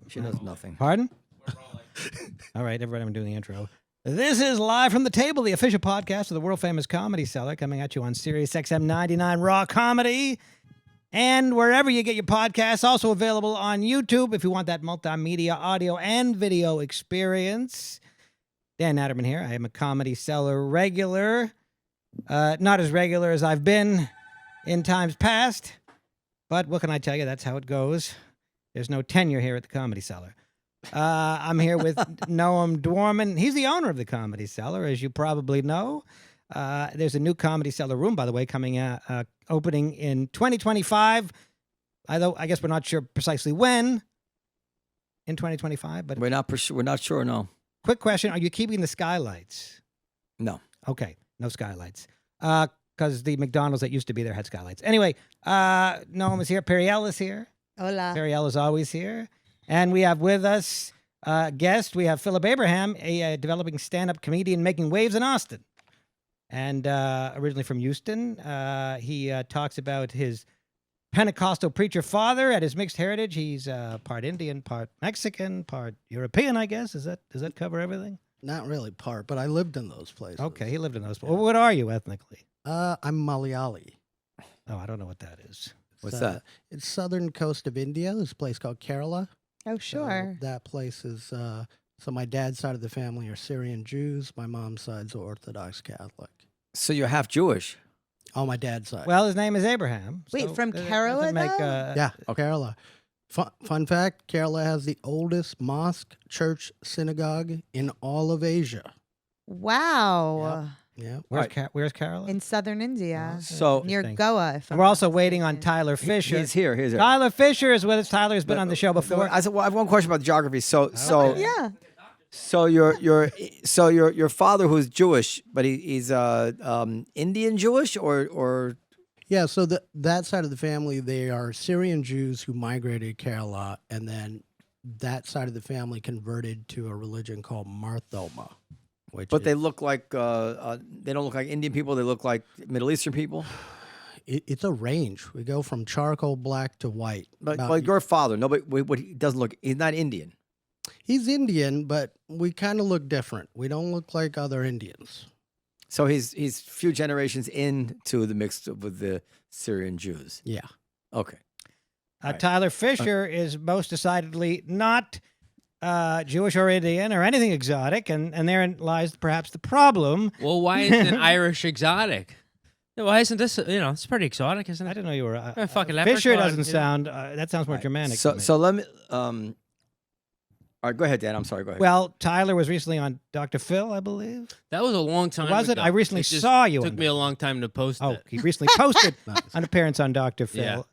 She knows nothing. Pardon? All right, everybody, I'm doing the intro. This is Live from the Table, the official podcast of the world-famous Comedy Cellar, coming at you on Sirius XM 99 Raw Comedy, and wherever you get your podcasts. Also available on YouTube if you want that multimedia audio and video experience. Dan Natterman here. I am a Comedy Cellar regular. Not as regular as I've been in times past, but what can I tell you? That's how it goes. There's no tenure here at the Comedy Cellar. I'm here with Noam Dwarman. He's the owner of the Comedy Cellar, as you probably know. There's a new Comedy Cellar room, by the way, coming opening in 2025. Although I guess we're not sure precisely when in 2025, but We're not sure. No. Quick question: are you keeping the skylights? No. Okay, no skylights. Because the McDonald's that used to be there had skylights. Anyway, Noam is here. Periel is here. Hola. Periel is always here. And we have with us a guest. We have Phillip Abraham, a developing stand-up comedian making waves in Austin. And originally from Houston. He talks about his Pentecostal preacher father and his mixed heritage. He's part Indian, part Mexican, part European, I guess. Does that cover everything? Not really part, but I lived in those places. Okay, he lived in those. Well, what are you ethnically? I'm Malayali. Oh, I don't know what that is. What's that? It's southern coast of India. There's a place called Kerala. Oh, sure. So that place is, so my dad's side of the family are Syrian Jews. My mom's side's Orthodox Catholic. So you're half Jewish. On my dad's side. Well, his name is Abraham. Wait, so from that Kerala, doesn't make, though? yeah, Kerala. Fun fact, Kerala has the oldest mosque, church, synagogue in all of Asia. Wow. Yeah. Where's Carol? In southern India. So Near Interesting. Goa. If I'm We're also not waiting on mistaken. Tyler Fischer. he's here. He's here. Tyler Fischer is with us. Tyler has been on the show before. I have one question about geography. So Yeah. So your father, who's Jewish, but he's Indian Jewish or Yeah, so that side of the family, they are Syrian Jews who migrated to Kerala, and then that side of the family converted to a religion called Marthoma. but they look like they don't look like Indian people. They look like Middle Eastern people. It's a range. We go from charcoal black to white. But your father, he doesn't look. He's not Indian. He's Indian, but we kind of look different. We don't look like other Indians. So he's few generations into the mix with the Syrian Jews. Yeah. Okay. Right. Tyler Fischer is most decidedly not Jewish or Indian or anything exotic, and therein lies perhaps the problem. Well, why isn't Irish exotic? Why isn't this? It's pretty exotic, isn't I it? didn't know you were. A fucking leprechaun, Fischer doesn't you know? sound. That sounds more Germanic. to me. So let me. All right, go ahead, Dan. I'm sorry. Go ahead. Well, Tyler was recently on Dr. Phil, I believe. That was a long time Was it? ago. I recently just saw you Took on me that. a long time to post Oh, it. he recently posted Nice. an appearance on Dr. Phil,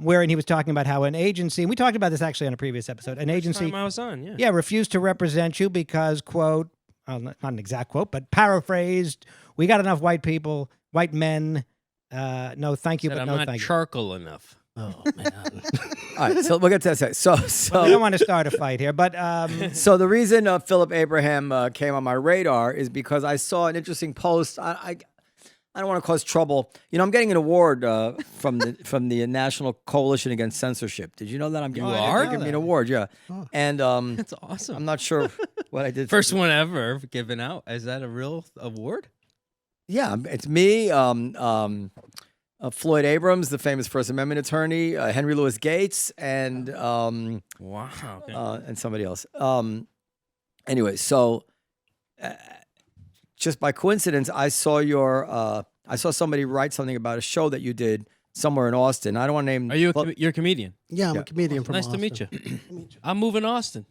wherein he was talking about how an agency, and we talked about this actually on a previous episode, an agency, Time I was on, refused to represent you because, quote, not an exact quote, but paraphrased, we got enough white people, white men, no thank you, Said but I'm no not thank you. charcoal enough. Oh, man. All right, so we'll get to that. So Well, we don't want to start a fight here, but So the reason Phillip Abraham came on my radar is because I saw an interesting post. I don't want to cause trouble. I'm getting an award from the National Coalition Against Censorship. Did you know that? I'm getting, You I are? didn't know giving me an that. award, yeah. Oh. And That's awesome. I'm not sure what I did. First one ever given out. Is that a real award? Yeah, it's me. Floyd Abrams, the famous First Amendment attorney, Henry Louis Gates, and Wow. Okay. and somebody else. Anyway, so just by coincidence, I saw somebody write something about a show that you did somewhere in Austin. I don't want to name. Are you you're a comedian? Yeah, I'm Yeah. a comedian from Nice Austin. to meet you. I'm moving to Austin.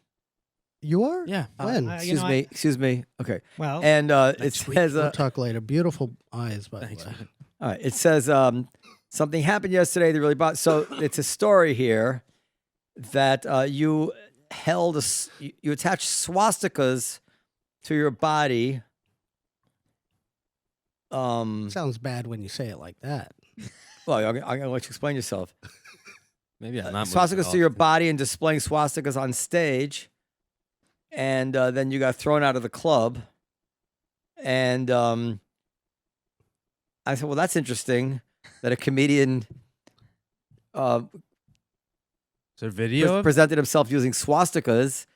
You are? Yeah. When? Excuse me. Okay. well, And it says, We'll talk later. Beautiful eyes, by Thanks, the way. man. all right, it says something happened yesterday that really bothered. So it's a story here that you you attached swastikas to your body. Sounds bad when you say it like that. Well, I'm gonna let you explain yourself. Maybe I'm not. Swastikas to your body and displaying swastikas on stage, and then you got thrown out of the club. And I said, "Well, that's interesting that a comedian there video? Of presented himself using swastikas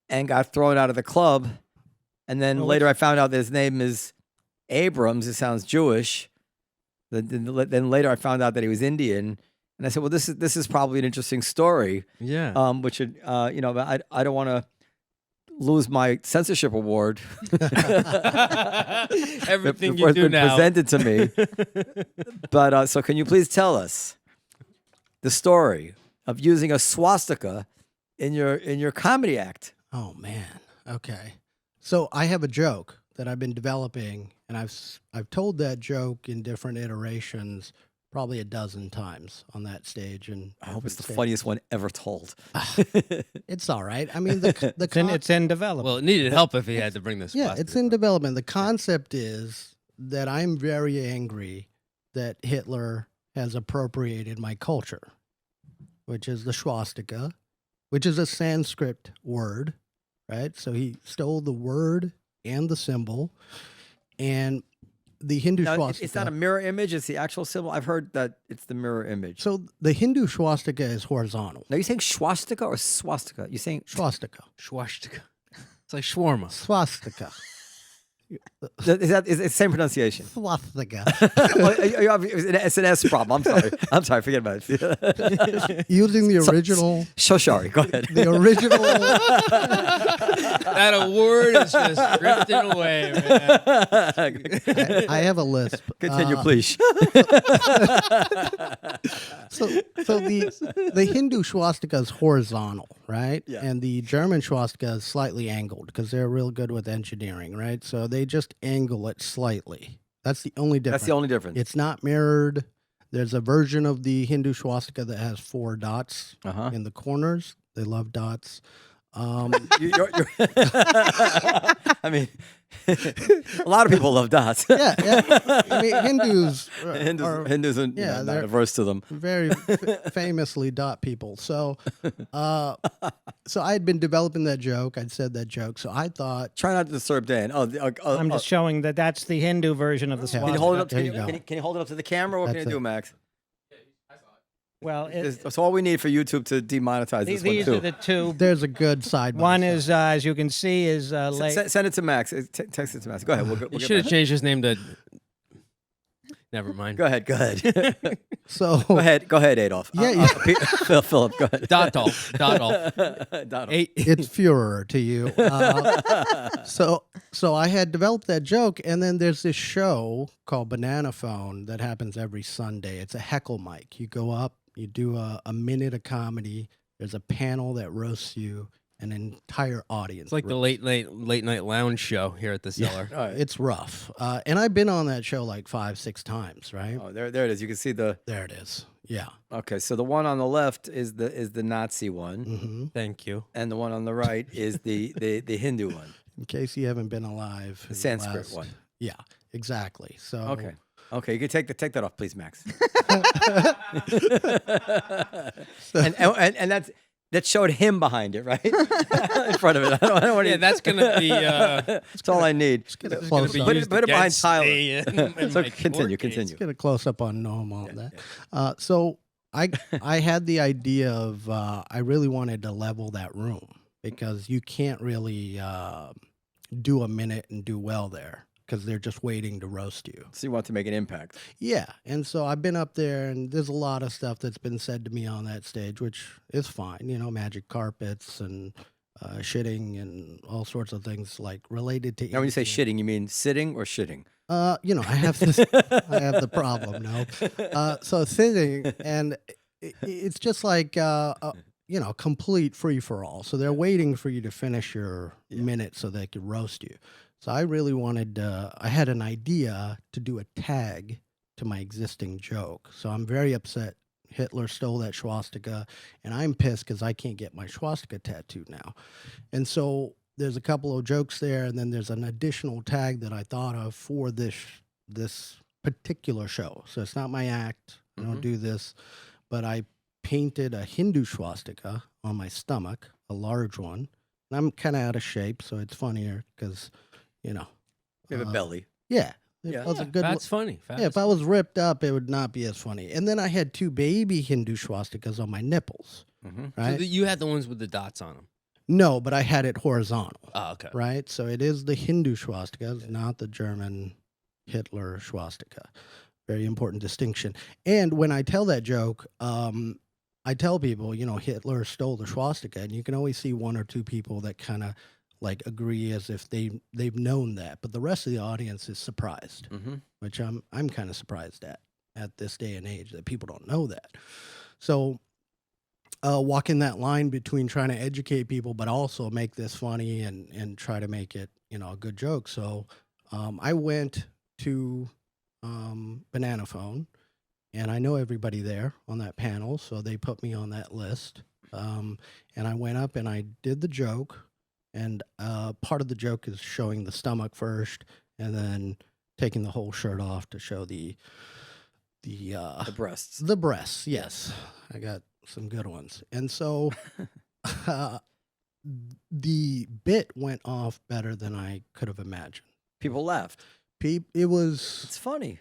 and got thrown out of the club. And then later I found out that his name is Abrams. It sounds Jewish. Then later I found out that he was Indian. And I said, well, this is probably an interesting story. Yeah. Which should, but I don't want to lose my censorship award. Everything before you it's do been now. presented to me. But so can you please tell us the story of using a swastika in your comedy act? Oh man. Okay. So I have a joke that I've been developing, and I've told that joke in different iterations probably a dozen times on that stage. And I hope it's the funniest one ever told. It's all right. I mean, It's in development. Well, it needed help if he had to bring this. yeah, it's in development. The concept is that I'm very angry that Hitler has appropriated my culture, which is the swastika, which is a Sanskrit word, right? So he stole the word and the symbol, and the Hindu Now, swastika. it's not a mirror image; it's the actual symbol. I've heard that it's the mirror image. So the Hindu swastika is horizontal. Now, you saying swastika or swastika? You saying Swastika. Swastika. It's like shawarma. Swastika. is it's the same pronunciation? Swastika. It's an S problem. I'm sorry. Forget about it. Using the original. So sorry. Go ahead. The original. That award is just drifting away, man. I have a lisp. Continue, please. So the Hindu swastika is horizontal, right? Yeah. And the German swastika is slightly angled because they're real good with engineering, right? So they just angle it slightly. That's the only difference. That's the only difference. It's not mirrored. There's a version of the Hindu swastika that has 4 dots Uh-huh. in the corners. They love dots. You're I mean, a lot of people love dots. Yeah. I mean, Hindus Hindus are yeah, not they're- averse to them. very famously dot people. So, so I had been developing that joke. I'd said that joke. So I thought, Try not to disturb Dan. I'm just showing that that's the Hindu version of the Yeah. swastika. Can you hold it up? There Can you you, go. can you hold it up to the camera? What can That's you do, it. Max? Well, That's all we need for YouTube to demonetize this one these too. are the two. there's a good side. by One side. is, as you can see, is Send it to Max. Text it to Max. Go ahead. We'll You get should have back. changed his name to. Never mind. Go ahead. Go ahead. So Go ahead, Adolf. Yeah, Philip, go ahead. Dotolf. Donald. it's Führer to you. So I had developed that joke, and then there's this show called Banana Phone that happens every Sunday. It's a heckle mic. You go up, you do a minute of comedy. There's a panel that roasts you, an entire audience. It's like the late night lounge show here at the Cellar. All right. It's rough. And I've been on that show like 5-6 times, right? Oh, there it is. You can see the. There it is. Yeah. Okay, so the one on the left is the Nazi one, Hmm. Thank you. and the one on the right is the Hindu one, In case you haven't been alive. the in Sanskrit last- one. Yeah, exactly. So Okay, you can take that off, please, Max. and that showed him behind it, right? In front of it. I don't want Yeah, that's gonna be. That's all I need. get a gonna close be up. Put it used behind against Tyler. me in So my continue, court case. continue. Get a close up on Noam on that. So I had the idea of I really wanted to level that room because you can't really do a minute and do well there because they're just waiting to roast you. So you want to make an impact. Yeah, and so I've been up there, and there's a lot of stuff that's been said to me on that stage, which is fine. You know, magic carpets and shitting and all sorts of things like related to. Now, when you say India. shitting, you mean sitting or shitting? You know, I have this. I have the problem now. So sitting, and it's just like you know, complete free for all. So they're waiting for you to finish your minute so they could roast you. So I really wanted. I had an idea to do a tag to my existing joke. So I'm very upset. Hitler stole that swastika, and I'm pissed because I can't get my swastika tattooed now. And so there's a couple of jokes there, and then there's an additional tag that I thought of for this particular show. So it's not my act. I don't do this, but I painted a Hindu swastika on my stomach, a large one. And I'm kind of out of shape, so it's funnier because, you know. You have a belly. Yeah. Yeah. It was a good That's funny. yeah, if I was ripped up, it would not be as funny. And then I had 2 baby Hindu swastikas on my nipples. Mhm. right? So you had the ones with the dots on them. No, but I had it horizontal, Oh, okay. right? So it is the Hindu swastika, it's not the German Hitler swastika. Very important distinction. And when I tell that joke, I tell people, Hitler stole the swastika, and you can always see one or two people that kind of like agree as if they've known that, but the rest of the audience is surprised, Mhm. which I'm kind of surprised at this day and age that people don't know that. So walking that line between trying to educate people but also make this funny and try to make it a good joke. So I went to Banana Phone, and I know everybody there on that panel, so they put me on that list. And I went up and I did the joke, and part of the joke is showing the stomach first and then taking the whole shirt off to show the breasts. the breasts. Yes, I got some good ones. And so the bit went off better than I could have imagined. People laughed. It was It's funny.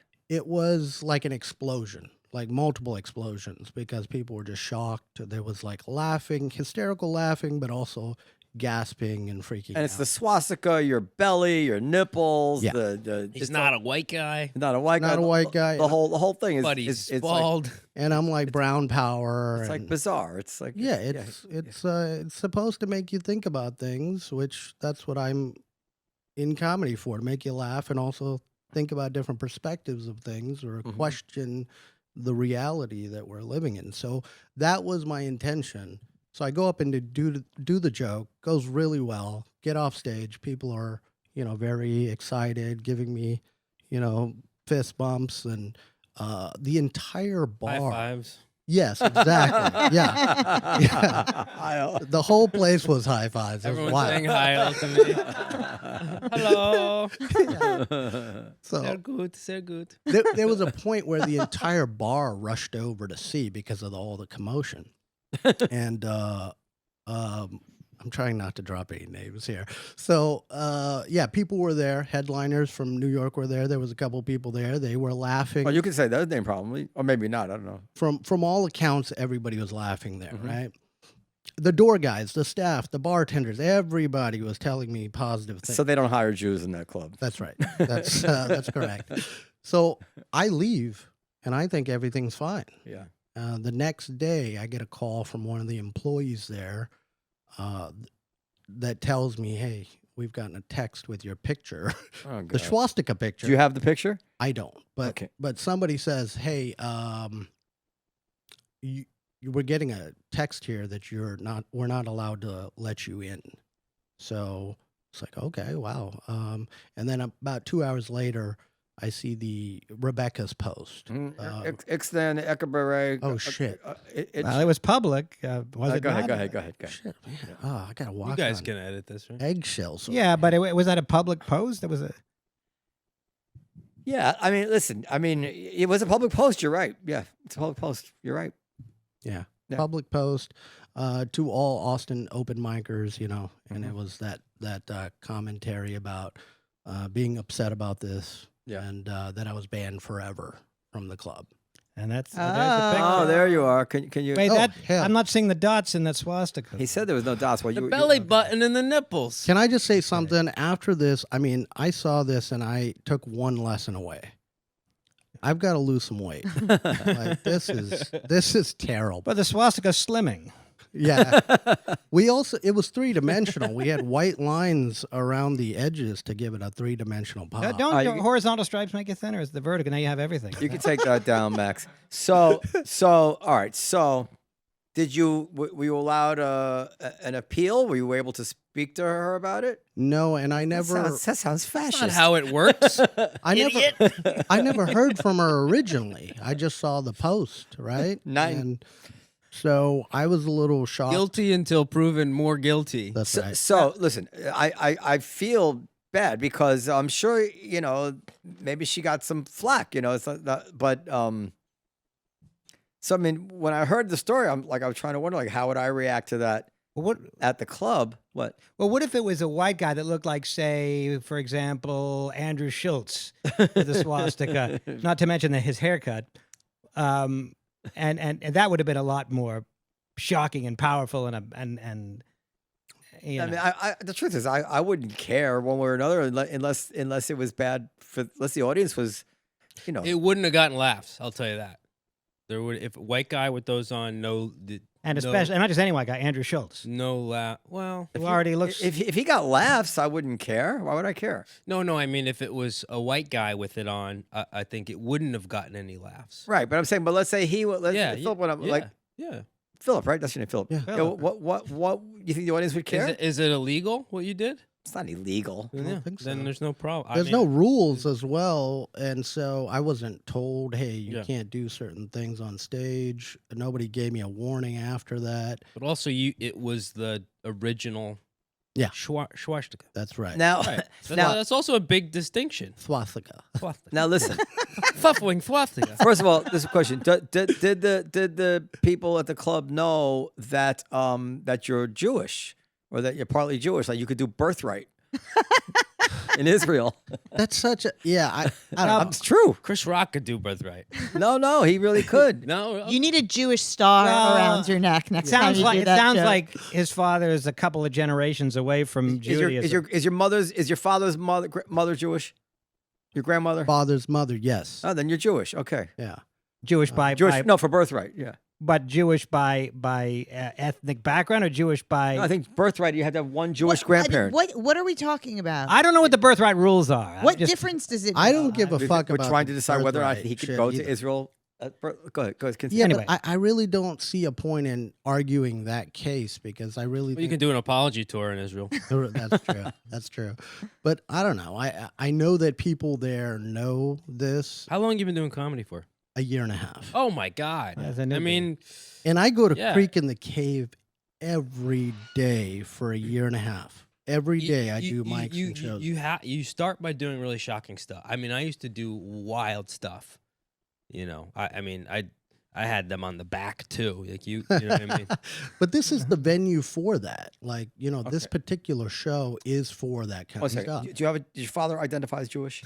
like an explosion, like multiple explosions, because people were just shocked. There was like laughing, hysterical laughing, but also gasping and freaking And it's out. the swastika, your belly, your nipples. Yeah. He's it's not a white guy, not a white guy. Not a white guy. The whole thing is. but he's it's bald. And I'm like brown power. Like, it's like and- bizarre. It's like yeah, it's supposed to make you think about things, which that's what I'm in comedy for, to make you laugh and also think about different perspectives of things or Mhm. question the reality that we're living in. So that was my intention. So I go up and to do the joke, goes really well, get off stage. People are, very excited, giving me, fist bumps, and the entire bar. High fives. Yes, exactly. Yeah. Yeah. The whole place was high fives. It was Everyone's wild. saying hi to me. Hello. So Sehr gut. Sehr gut. there was a point where the entire bar rushed over to see because of all the commotion. And I'm trying not to drop any names here. So yeah, people were there. Headliners from New York were there. There was a couple people there. They were laughing. Well, you could say that name probably, or maybe not. I don't know. From all accounts, everybody was laughing there, Mhm. right? The door guys, the staff, the bartenders, everybody was telling me positive things. So they don't hire Jews in that club. That's right. That's correct. So I leave, and I think everything's fine. Yeah. The next day, I get a call from one of the employees there that tells me, "Hey, we've gotten a text with your picture, Oh, the God. swastika picture." Do you have the picture? I don't, but Okay. but somebody says, "Hey, you were getting a text here that we're not allowed to let you in." So it's like, okay, wow. And then about 2 hours later, I see the Rebecca's post. Ixnay, Eckerberry. Oh, shit. Well, it was public. Was it Go not? ahead. Go ahead. Shit, man. Oh, I gotta walk. You guys on can edit this, right? eggshells. Yeah, but was that a public post? That was a. Yeah, I mean, listen. I mean, it was a public post. You're right. Yeah, it's a public post. You're right. Yeah. Yeah. Public post to all Austin open micers, and Mhm. it was that commentary about being upset about this, Yeah. and that I was banned forever from the club. And that's. Oh. There's the picture. Oh, there you are. Can you? Wait, Oh, hell. I'm not seeing the dots in that swastika. He said there was no dots. Well, The you belly button and the nipples. Can I just say something? After this, I mean, I saw this and I took one lesson away. I've got to lose some weight. Like, this is terrible. But the swastika's slimming. Yeah. It was 3-dimensional. We had white lines around the edges to give it a 3-dimensional pop. Don't you- horizontal stripes make you thinner? It's the vertical. Now you have everything. You can take that down, Max. So, all right. So, were you allowed an appeal? Were you able to speak to her about it? No, and I never That sounds That's fascist. not how it works. I never heard from her originally. I just saw the post, right? And so I was a little shocked. Guilty until proven more guilty. That's right. So listen, I feel bad because I'm sure maybe she got some flack. It's not, but so I mean, when I heard the story, I was trying to wonder like how would I react to that What? at the club? What? Well, what if it was a white guy that looked like, say, for example, Andrew Schultz with the swastika? Not to mention his haircut, and that would have been a lot more shocking and powerful and you I know. mean, the truth is, I wouldn't care one way or another unless it was bad unless the audience was, It wouldn't have gotten laughs. I'll tell you that. There would if a white guy with those on, and especially and not just any white guy, Andrew Schultz, no laugh. Well, who already looks. if he got laughs, I wouldn't care. Why would I care? no. I mean, if it was a white guy with it on, I think it wouldn't have gotten any laughs. Right, but I'm saying, but let's say Philip went up like yeah. Philip, right? That's your name, Philip. Yeah. Philip. What you think the audience would care? Is it illegal what you did? It's not illegal. I don't think so. Then there's no problem. There's no rules as well, and so I wasn't told, hey, you Yeah. can't do certain things on stage. Nobody gave me a warning after that. But also, it was the original. Yeah. Swastika. That's right. Now, Right. now, That's also a big distinction. Swastika. now, listen. Fuffling swastika. First of all, this is a question: did the people at the club know that that you're Jewish or that you're partly Jewish? Like you could do birthright in Israel. That's such a I don't know. It's true. Chris Rock could do birthright. No, he really could. No, You need a Jewish star Well, around your neck next time sounds you like do it that sounds joke. like his father is a couple of generations away from Judaism. Is your father's mother Jewish? Your grandmother? Father's mother, yes. Oh, then you're Jewish. Okay. Yeah. Jewish by Jewish? No, for birthright. Yeah. but Jewish by ethnic background or Jewish by. No, I think birthright. You had to have one Jewish What- grandparent. What are we talking about? I don't know what the birthright rules are. What difference does it make? I don't give a We're fuck about trying to the decide whether or not birthright he could shit go to either. Israel. Go ahead. Continue. Yeah, Anyway. but I really don't see a point in arguing that case because I really you think can do an apology tour in Israel. that's true. That's true. But I don't know. I know that people there know this How long you been doing comedy for? a year and a half. Oh my God! As a I newbie. mean, And I go to Yeah. Creek in the Cave every day for a year and a half. Every day I do mics and shows. You start by doing really shocking stuff. I mean, I used to do wild stuff. I mean, I had them on the back too. Like you know what I mean? But this is the venue for that. Like, this Okay. particular show is for that kind One of second. stuff. Do you have your father identify as Jewish?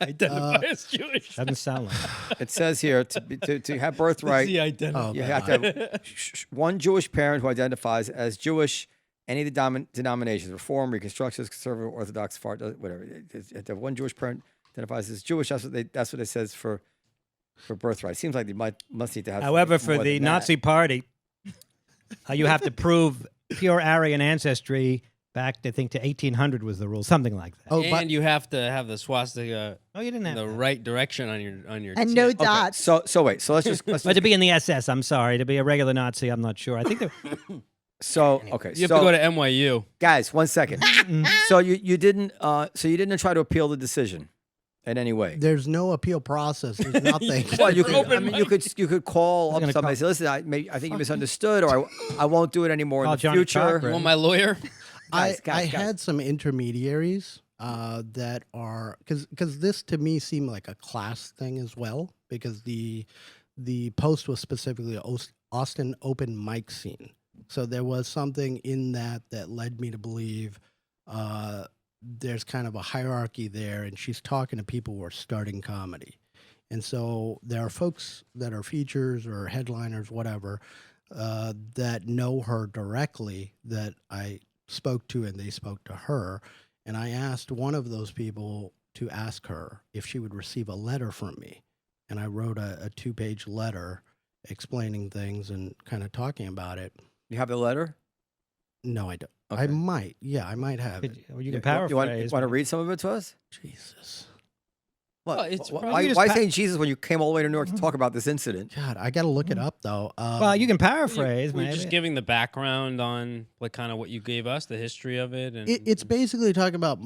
Identify as Jewish. Doesn't sound like. It says here to have birthright. He identifies. Oh, You okay. have to have one Jewish parent who identifies as Jewish, any of the denominations, Reform, Reconstructionist, Conservative, Orthodox, Far, whatever. You have to have one Jewish parent identifies as Jewish. That's what it says for birthright. Seems like they must need to have. However, something for more the than that. Nazi Party, you have to prove pure Aryan ancestry back, I think, to 1800 was the rule, something like that. Oh, And but you have to have the swastika Oh, you didn't in have the that. right direction on your and tip. no Okay, dots. so wait. So let's But to be in the SS, I'm sorry. To be a regular Nazi, I'm not sure. I think okay. You have to go to NYU. guys. 1 second. So you didn't try to appeal the decision in any way. there's no appeal process. There's nothing. Well, you Open could you could call up gonna somebody and say, listen, I think you misunderstood, or I won't do it anymore Call in the Johnny future. Cochran. You want my lawyer? I Guys. had some intermediaries that are because this to me seemed like a class thing as well because the post was specifically Austin open mic scene, so there was something in that led me to believe there's kind of a hierarchy there, and she's talking to people who are starting comedy, and so there are folks that are features or headliners, whatever, that know her directly that I spoke to and they spoke to her. And I asked one of those people to ask her if she would receive a letter from me. And I wrote a 2-page letter explaining things and kind of talking about it. You have the letter? No, I don't. Okay. I might. Yeah, I might have it. You can paraphrase. You want to read some of it to us? Jesus. What? Well, it's why probably just why pa- saying Jesus when you came all the way to New York to talk about this incident? God, I got to look it up though. Well, you can paraphrase, We're maybe. just giving the background on like kind of what you gave us, the history of it, and It's basically talking about,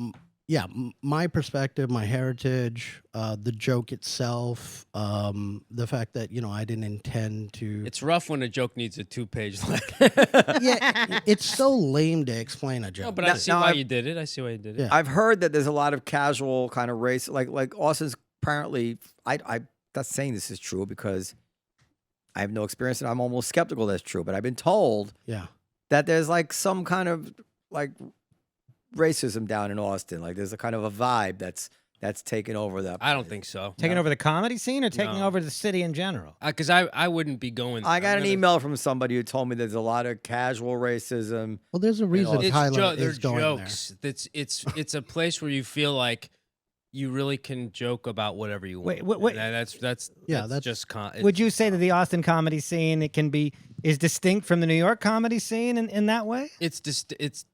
my perspective, my heritage, the joke itself, the fact that, I didn't intend to. it's rough when a joke needs a 2-page letter. Yeah, it's so lame to explain a joke. No, but Now- I see now why I've- you did it. I see why you did it. Yeah. I've heard that there's a lot of casual kind of race, like Austin's apparently. I not saying this is true because I have no experience and I'm almost skeptical that's true. But I've been told Yeah. that there's like some kind of like racism down in Austin. Like there's a kind of a vibe that's that's taken over that. I don't think so. Taking over the comedy scene or taking No. over the city in general? Because I wouldn't be going. I got I'm an gonna- email from somebody who told me there's a lot of casual racism. Well, there's a reason It's Tyler they're is going jokes. It's a place where you feel like you really can joke about whatever you want. Wait. And that's just Would you say that the Austin comedy scene is distinct from the New York comedy scene in that way? it's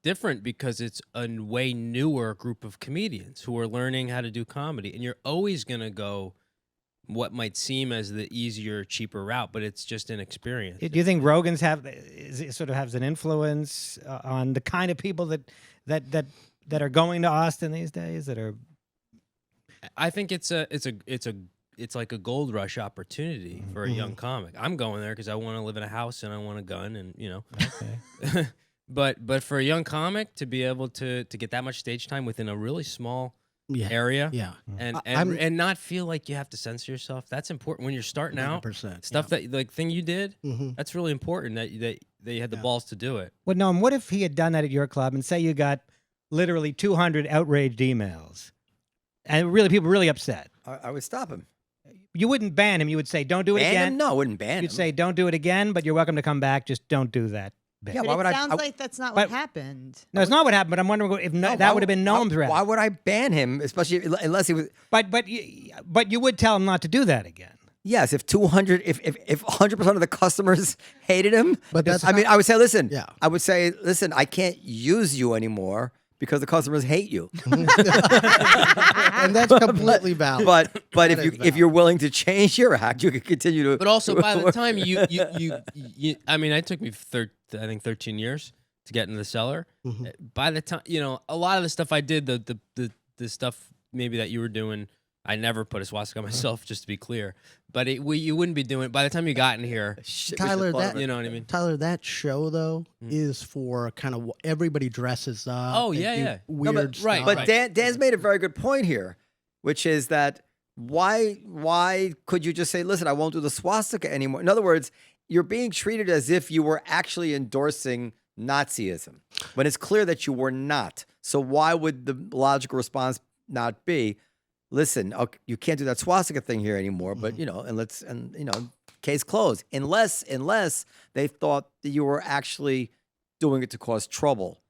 different because it's a way newer group of comedians who are learning how to do comedy, and you're always gonna go what might seem as the easier, cheaper route, but it's just an experience. Do you think Rogan's sort of has an influence on the kind of people that are going to Austin these days? That are I think it's like a gold rush opportunity for a young comic. I'm going there because I want to live in a house and I want a gun, and okay. but for a young comic to be able to get that much stage time within a really small area, Yeah. and not feel like you have to censor yourself, that's important when you're starting out. 100%. Stuff that like thing you did, Mhm. that's really important that you had the balls to do it. Well, Noam, what if he had done that at your club and say you got literally 200 outraged emails and people really upset? I would stop him. You wouldn't ban him. You would say, don't do it Ban again. him? No, I wouldn't ban him. You'd say, don't do it again, but you're welcome to come back. Just don't do that bit. Yeah, But why would it I- sounds I- like that's not but- what happened. No, it's not what happened, but I'm wondering if No, that why would have been Noam's route. Why would I ban him, especially unless he was? But you would tell him not to do that again. Yes, if 100% of the customers hated him, But that's I mean, not- I would say, listen, Yeah. I would say, listen, I can't use you anymore because the customers hate you. And that's completely valid. But That if is you if valid. you're willing to change your act, you can continue to. But also, by the time you I mean, it took me I think 13 years to get into the cellar. Mhm. By the time, a lot of the stuff I did, the stuff maybe that you were doing, I never put a swastika myself, just to be clear. But you wouldn't be doing it by the time you got in here. Shit, we Tyler, should've thought that- of it. You know what I mean? Tyler, that show though is for kind of everybody dresses up. Oh, and yeah, do yeah. Weird No, but- stuff. right, But Dan's made a very good point here, which is that why could you just say, listen, I won't do the swastika anymore? In other words, you're being treated as if you were actually endorsing Nazism when it's clear that you were not. So why would the logical response not be, listen, okay, you can't do that swastika thing here anymore, but case closed. Unless they thought that you were actually doing it to cause trouble,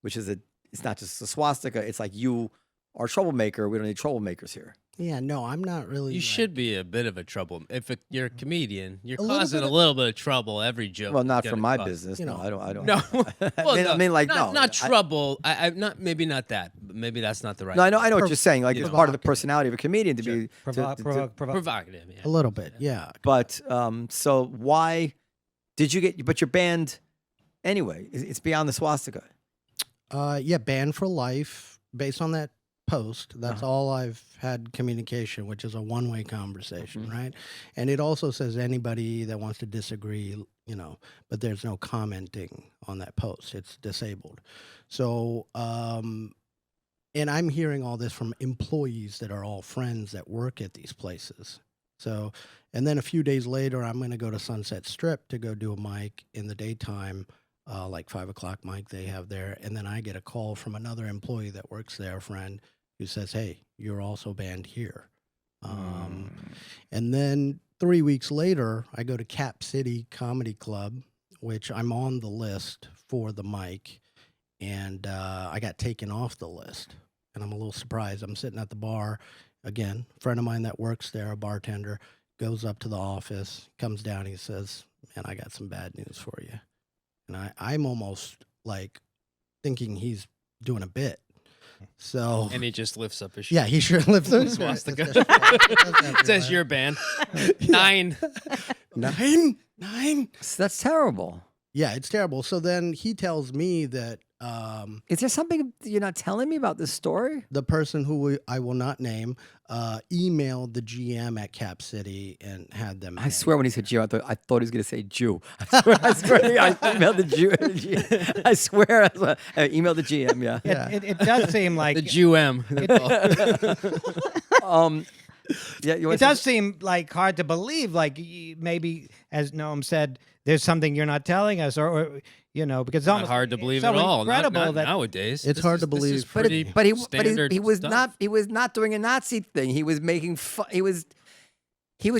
which is it's not just a swastika, it's like you are a troublemaker. We don't need troublemakers here. Yeah, no, I'm not really. You like- should be a bit of a trouble. If you're a comedian, you're A little causing bit a of- little bit of trouble every joke. Well, is not gonna for my cause. business. You No, know. I don't. No, I mean, like, no. not I- trouble. I not maybe not that. But maybe that's not the right. No, I know what Prov- you're saying. Like, it's part of the personality of a comedian to be. provocative. Yeah. A little bit, yeah. But so why did you get? But you're banned anyway. It's beyond the swastika. Yeah, banned for life based on that post. That's all I've had communication, which is a one-way conversation, right? And it also says anybody that wants to disagree, but there's no commenting on that post. It's disabled. So, and I'm hearing all this from employees that are all friends that work at these places. So, and then a few days later, I'm going to go to Sunset Strip to go do a mic in the daytime. Like 5 o'clock mic they have there. And then I get a call from another employee that works there, a friend, who says, hey, you're also banned here. And then 3 weeks later, I go to Cap City Comedy Club, which I'm on the list for the mic. And I got taken off the list. And I'm a little surprised. I'm sitting at the bar. Again, a friend of mine that works there, a bartender, goes up to the office, comes down, he says, man, I got some bad news for you. And I'm almost like thinking he's doing a bit. So And he just lifts up his shirt. yeah, he sure lives in Swastika. It says you're banned. 9. Nine. That's terrible. Yeah, it's terrible. So then he tells me that Is there something you're not telling me about this story? the person who I will not name emailed the GM at Cap City and had them. I swear when he said Jew, I thought he was going to say Jew. I swear I emailed the Jew. I swear I emailed the GM, yeah. Yeah. It does seem like The Jew M. Yeah, you it does seem like hard to believe. Like maybe, as Noam said, there's something you're not telling us, or because it's Not almost hard to believe so at all. incredible Not that nowadays. It's hard to This is believe. pretty but he standard was stuff. not doing a Nazi thing. He was making he was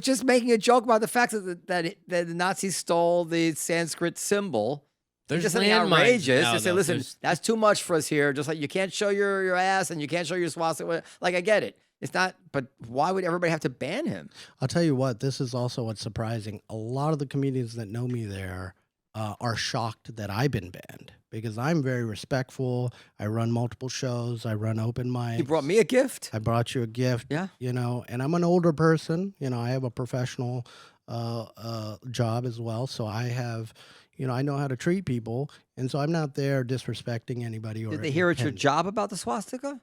just making a joke about the fact that the Nazis stole the Sanskrit symbol. There's Just something landmines outrageous. now, To say, though. listen, There's- that's too much for us here. Just like you can't show your ass and you can't show your swastika. Like I get it. It's not. But why would everybody have to ban him? I'll tell you what, this is also what's surprising. A lot of the comedians that know me there are shocked that I've been banned because I'm very respectful. I run multiple shows. I run open mics. He brought me a gift. I brought you a gift. Yeah. And I'm an older person. I have a professional job as well. So I have, I know how to treat people. And so I'm not there disrespecting anybody. Or Did they hear it's your anything. job about the swastika?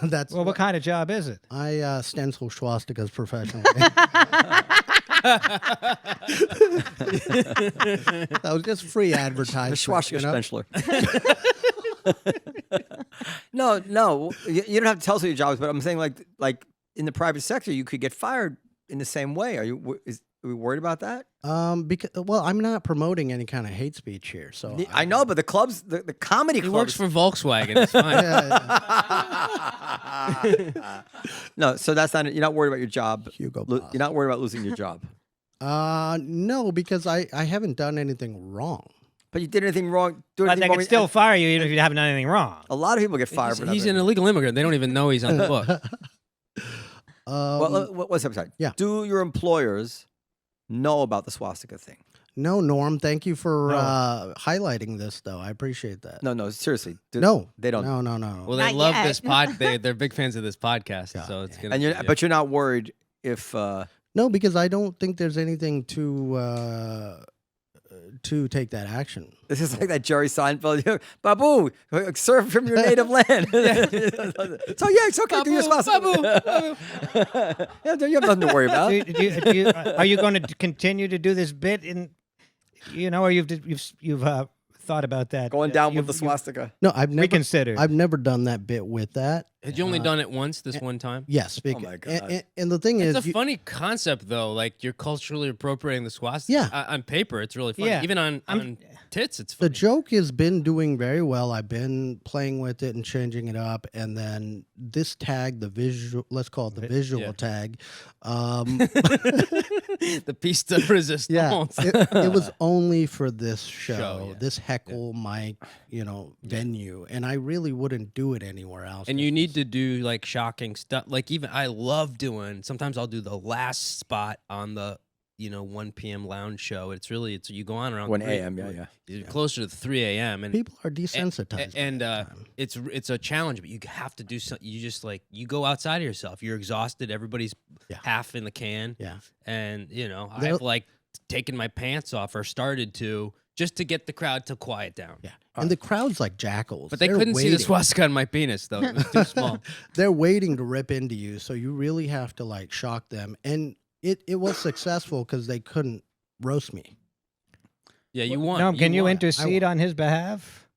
That's Well, what kind of job is it? I stencil swastikas professionally. That was just free advertising. The swastika stenciler. No, you don't have to tell us what your job is, but I'm saying like in the private sector, you could get fired in the same way. Are we worried about that? Because I'm not promoting any kind of hate speech here. So I know, but the clubs, the comedy He clubs. works for Volkswagen. It's fine. No, so that's not. You're not worried about your job. Hugo You're Boss. not worried about losing your job. No, because I haven't done anything wrong. But you did anything wrong? But they can still fire you even if you haven't done anything wrong. A lot of people get fired for He's nothing. an illegal immigrant. They don't even know he's on the book. Well, what's up, side? yeah. Do your employers know about the swastika thing? No, Norm. Thank you for highlighting this, though. I appreciate that. No, seriously. No, they don't. No. Well, they Not love yet. this pod. They're big fans of this podcast, Yeah, so it's yeah. gonna. And be- but you're not worried if. No, because I don't think there's anything to take that action. This is like that Jerry Seinfeld, Babu, serve from your native land. So yeah, it's okay. Do your swastika. Yeah, you have nothing to worry about. Are you going to continue to do this bit or you've thought about that? Going down with the You've swastika. No, I've never reconsidered. I've never done that bit with that. Had you only done it once this one time? Yes. my God. And the thing It's is, a funny concept, though. Like you're culturally appropriating the swastika. Yeah. On paper, it's really funny. Yeah. Even on tits, it's the funny. joke has been doing very well. I've been playing with it and changing it up. And then this tag, the visual, let's call it the visual yeah. tag. The piece de resistance. Yeah, it was only for this show, yeah. this heckle mic, venue, and I really wouldn't do it anywhere else. And you need to do like shocking stuff. Like even I love doing. Sometimes I'll do the last spot on the 1 p.m. lounge show. It's you go on around 1 3 a.m., yeah. You're closer to 3 a.m. and people are desensitized. and by that time. it's a challenge, but you have to do something. You just you go outside of yourself. You're exhausted. Everybody's half in the can. Yeah. And There- I've taken my pants off or started to just to get the crowd to quiet down. Yeah, and the crowd's like jackals. But they They're couldn't see the waiting. swastika on my penis though. It was too small. They're waiting to rip into you, so you really have to shock them. And it was successful because they couldn't roast me. Yeah, you won. No, can you won. intercede on his behalf?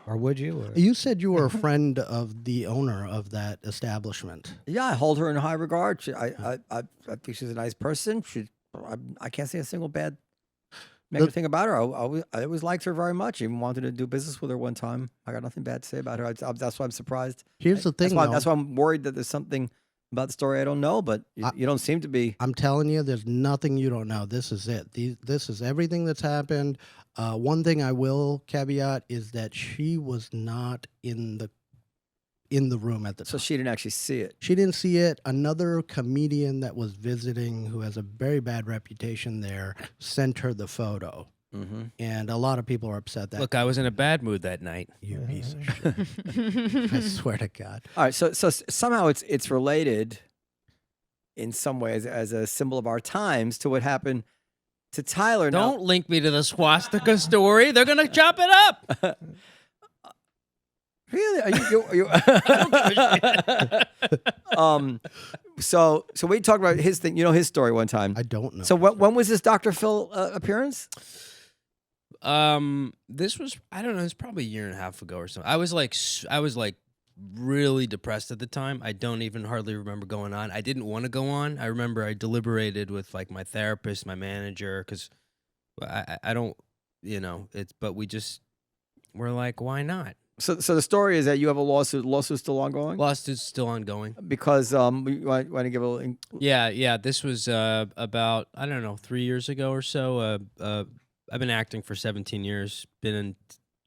Or would you? Or? You said you were a friend of the owner of that establishment. Yeah, I hold her in high regard. I think she's a nice person. I can't say a single bad negative thing about her. I always liked her very much. Even wanted to do business with her one time. I got nothing bad to say about her. That's why I'm surprised. Here's the thing, That's why I'm worried that there's something about the story I don't know. But you don't seem to be. I'm telling you, there's nothing you don't know. This is it. This is everything that's happened. One thing I will caveat is that she was not in the room at the time. So she didn't actually see it. She didn't see it. Another comedian that was visiting, who has a very bad reputation there, sent her the photo. Mm-hmm. And a lot of people are upset that Look, I was in a bad mood that night. you piece of shit. I swear to God. All right, so somehow it's related in some ways as a symbol of our times to what happened to Tyler. Now- Don't link me to the swastika story. They're gonna chop it up. Really? Are you So we talked about his thing. His story one time. I don't know. So when was this Dr. Phil appearance? This was I don't know. It's probably a year and a half ago or something. I was like really depressed at the time. I don't even hardly remember going on. I didn't want to go on. I remember I deliberated with my therapist, my manager, because I don't, but we just we're like, why not? So the story is that you have a lawsuit. Lawsuit's still ongoing Lawsuit's still ongoing. because we want to give a little. Yeah. This was about, I don't know, 3 years ago or so. I've been acting for 17 years, been in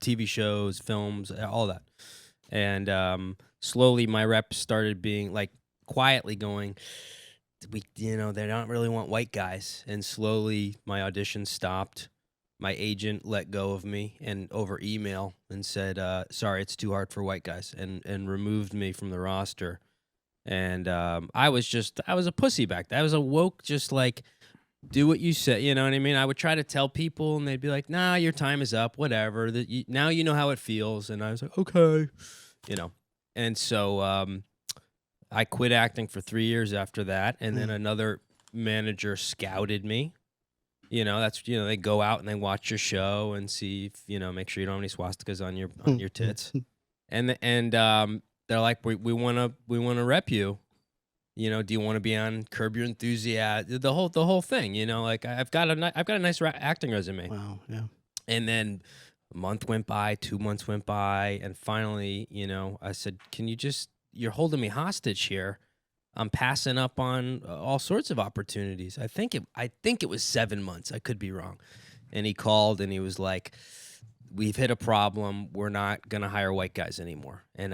TV shows, films, all that. And slowly my reps started being like quietly going, they don't really want white guys. And slowly my auditions stopped. My agent let go of me and over email and said, sorry, it's too hard for white guys, and removed me from the roster. And I was a pussy back then. I was a woke, just like, do what you say. You know what I mean? I would try to tell people and they'd be like, nah, your time is up, whatever. Now you know how it feels. And I was like, okay. And so I quit acting for 3 years after that. And then another manager scouted me. They go out and they watch your show and see if, make sure you don't have any swastikas on your tits. And they're like, we want to rep you. Do you want to be on Curb Your Enthusiasm? The whole thing, like I've got a nice acting resume. Wow, yeah. And then a month went by, 2 months went by, and finally, I said, you're holding me hostage here. I'm passing up on all sorts of opportunities. I think it was 7 months. I could be wrong. And he called and he was like, we've hit a problem. We're not going to hire white guys anymore. And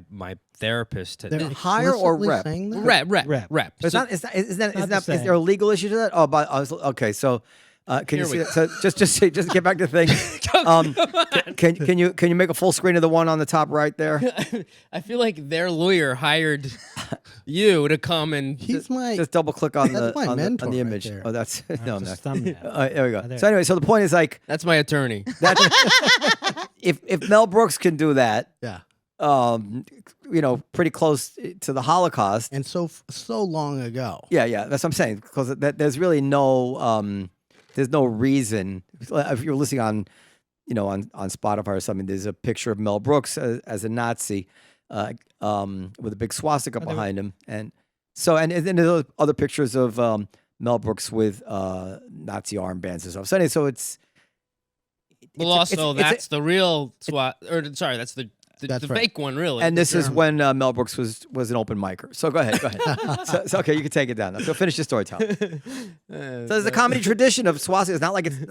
my therapist They're hire or explicitly rep? saying that? Rep. Is So- is there a legal issue to that? Oh, but okay. So can you Here see we that? So just get back to the thing. Can you make a full screen of the one on the top right there? I feel like their lawyer hired you to come and He's my Just double click on That's my on mentor the right image. there. Oh, that's no. Just thumbnail. There we go. There. So anyway, so the point is like that's my attorney. that if Mel Brooks can do that, yeah. pretty close to the Holocaust. And so long ago. Yeah, that's what I'm saying. Because there's really no reason. If you're listening on, on Spotify or something, there's a picture of Mel Brooks as a Nazi, with a big swastika behind him, and then there's other pictures of Mel Brooks with Nazi armbands and stuff. So anyway, so it's. Well, also that's the real SWAT, or sorry, that's the That's right. fake one, really. And this is when Mel Brooks was an open micer. So go ahead. so okay, you can take it down. So finish your storytelling. So there's a comedy tradition of swastika. It's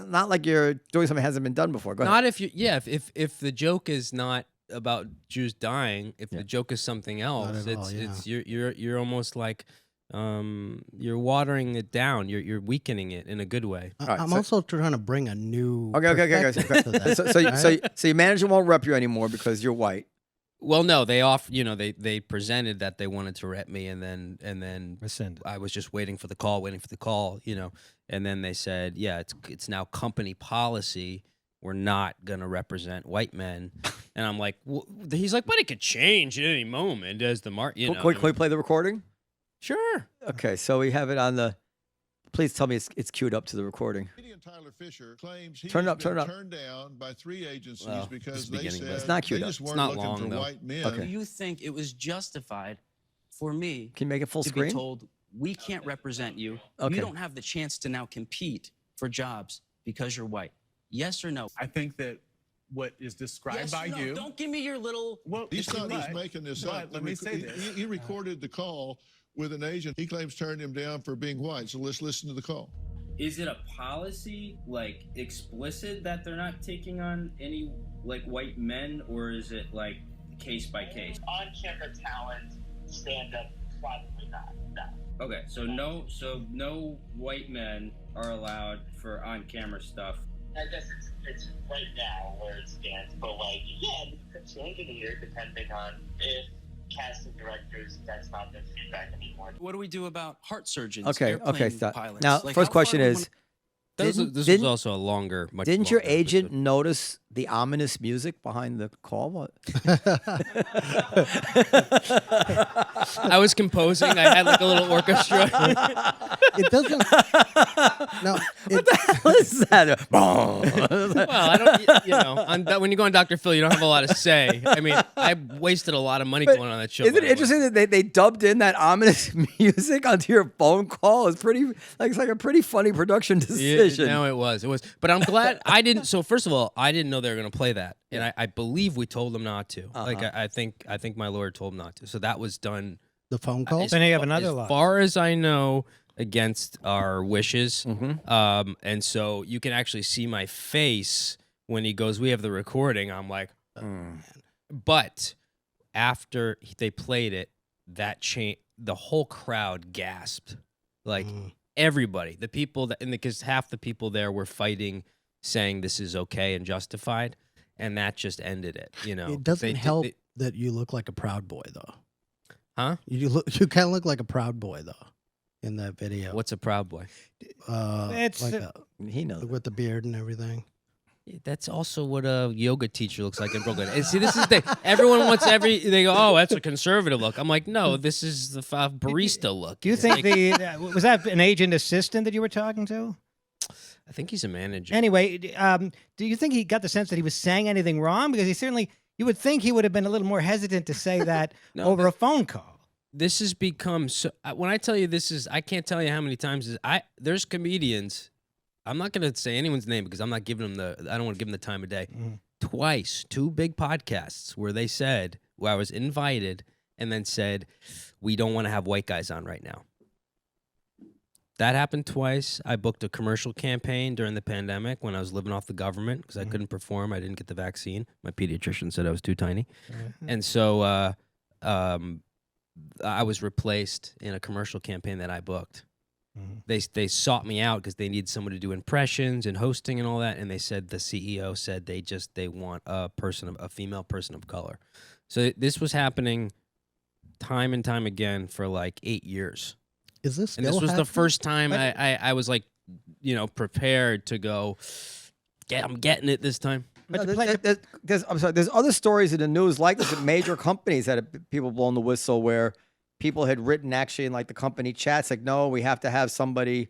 not like you're doing something that hasn't been done before. Go ahead. Not if you, if the joke is not about Jews dying, if the joke is something else, at all, it's you're almost like you're watering it down. You're weakening it in a good way. right, I'm so- also trying to bring a new Okay. perspective to that, So your manager won't rep you anymore because you're white. Well, no, they they presented that they wanted to rep me, and then Rescinded. I was just waiting for the call, and then they said, yeah, it's now company policy. We're not gonna represent white men, and I'm like, he's like, but it could change at any moment as the market. Can we play the recording? Sure. Okay, so we have it on the. Please tell me it's queued up to the recording. Comedian Tyler Fischer claims he Turn it has up, turn it been up. turned down by 3 agencies Well, because it's they beginning, said but- It's not queued they up. just It's weren't not looking long, for though. white men. Okay. Do you think it was justified for me Can you make it full to screen? be told we can't represent you? Okay. You don't have the chance to now compete for jobs because you're white. Yes or no? I think that what is described Yes by or no? you. Don't give me your little. Well, He's if you not just like, making this but up. Let me say this. He recorded the call with an agent. He claims turned him down for being white. So let's listen to the call. Is it a policy, like explicit, that they're not taking on any like white men, or is it like case by case? On-camera talent, stand-up, probably not. No. Okay, so no white men are allowed for on-camera stuff. I guess it's right now where it stands, but like, yeah, it could change in a year depending on if casting directors, that's not their feedback anymore. What do we do about heart surgeons? Okay, airplane stop. pilots? Now, Like, first how far question do we is, This was didn't- also a longer. Much didn't your longer agent episode. notice the ominous music behind the call? What? I was composing. I had like a little orchestra. It doesn't. No, What the hell is that? Well, I don't. When you go on Dr. Phil, you don't have a lot to say. I mean, I wasted a lot of money going on that show. Isn't by it the way. interesting that they dubbed in that ominous music onto your phone call? It's like a pretty funny production Yeah, decision. no, it was. But I'm glad I didn't. So first of all, I didn't know know they were going to play that, and I believe we told them not to. Like I think my lawyer told them not to. So that was done. The phone call. Then you have another as law. far as I know, against our wishes. And so you can actually see my face when he goes, "We have the recording." I'm like, but after they played it, the whole crowd gasped, like everybody, the people that, and because half the people there were fighting, saying this is okay and justified, and that just ended it. You know, It doesn't help that you look like a Proud Boy, though. Huh? You kind of look like a Proud Boy, though, in that video. What's a Proud Boy? It's like He knows. with the beard and everything. That's also what a yoga teacher looks like in Brooklyn. And see, this is everyone wants they go, "Oh, that's a conservative look." I'm like, no, this is the barista look. Do you think was that an agent assistant that you were talking to? I think he's a manager. Anyway, do you think he got the sense that he was saying anything wrong? Because you would think he would have been a little more hesitant to say that over a phone call. This has become so. When I tell you I can't tell you how many times there's comedians. I'm not going to say anyone's name because I'm not giving them I don't want to give them the time of day. Twice, 2 big podcasts where they said, where I was invited and then said, "We don't want to have white guys on right now." That happened twice. I booked a commercial campaign during the pandemic when I was living off the government because I couldn't perform. I didn't get the vaccine. My pediatrician said I was too tiny. And so I was replaced in a commercial campaign that I booked. They sought me out because they need someone to do impressions and hosting and all that, and they said the CEO said they want a female person of color. So this was happening time and time again for like 8 years. Is this and this was the first time I was like, prepared to go. I'm getting it this time. But I'm sorry. There's other stories in the news like this. At major companies that have people blowing the whistle where people had written actually in like the company chats, like, no, we have to have somebody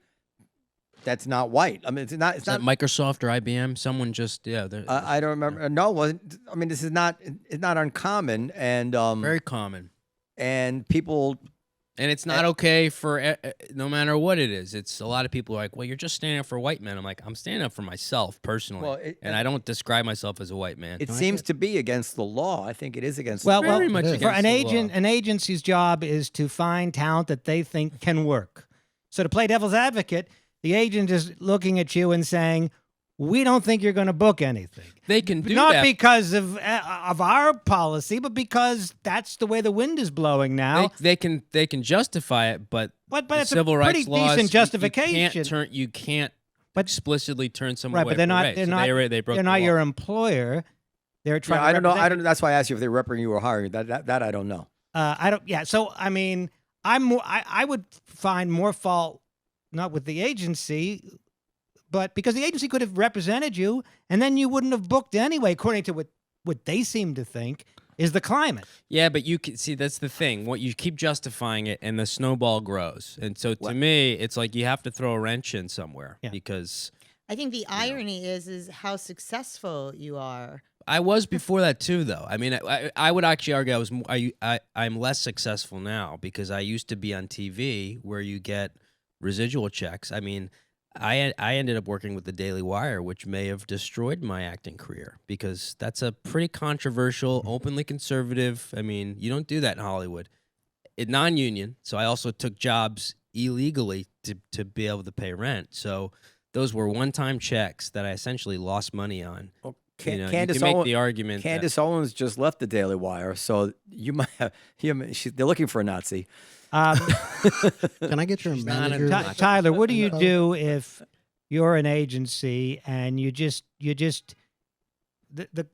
that's not white. I mean, it's not Microsoft or IBM. Someone just I don't remember. No, it wasn't. I mean, this is not. It's not uncommon and very common. And people. And it's not okay for no matter what it is. It's a lot of people are like, well, you're just standing up for white men. I'm like, I'm standing up for myself personally, and I don't describe myself as a white man. It seems to be against the law. I think it is against. Well, the law. very much for against an the agent, law. an agency's job is to find talent that they think can work. So to play devil's advocate, the agent is looking at you and saying, "We don't think you're going to book anything." They can do not that. because of our policy, but because that's the way the wind is blowing now. They can justify it, but But the it's civil a rights pretty laws, decent justification. You can't explicitly turn someone Right, away but they're from not. race. They're So not. they broke They're the not law. your employer. They're trying. Yeah, to I don't know. represent I don't. That's why I asked you if they're repping you or hiring. That I don't know. I don't. Yeah. So I mean, I would find more fault not with the agency, but because the agency could have represented you, and then you wouldn't have booked anyway, according to what they seem to think is the climate. Yeah, but you can see that's the thing. What you keep justifying it, and the snowball grows. And so to me, it's like you have to throw a wrench in somewhere because I think the irony is how successful you are. I was before that too, though. I mean, I would actually argue I'm less successful now because I used to be on TV where you get residual checks. I mean, I ended up working with the Daily Wire, which may have destroyed my acting career because that's a pretty controversial, openly conservative. I mean, you don't do that in Hollywood. It's non-union, so I also took jobs illegally to be able to pay rent. So those were one-time checks that I essentially lost money on. Well, you can make the argument. Candace Owens just left the Daily Wire, so you might have. They're looking for a Nazi. Can I get your manager? Tyler, what do you do if you're an agency and you just the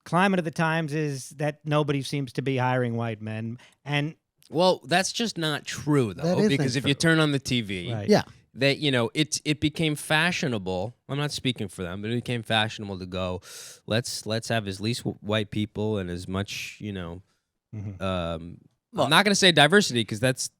climate of the times is that nobody seems to be hiring white men, and well, that's just not true That though, isn't because if you true. turn on the TV, right. Yeah. that it became fashionable. I'm not speaking for them, but it became fashionable to go, let's have as least white people and as much I'm not going to say diversity because that's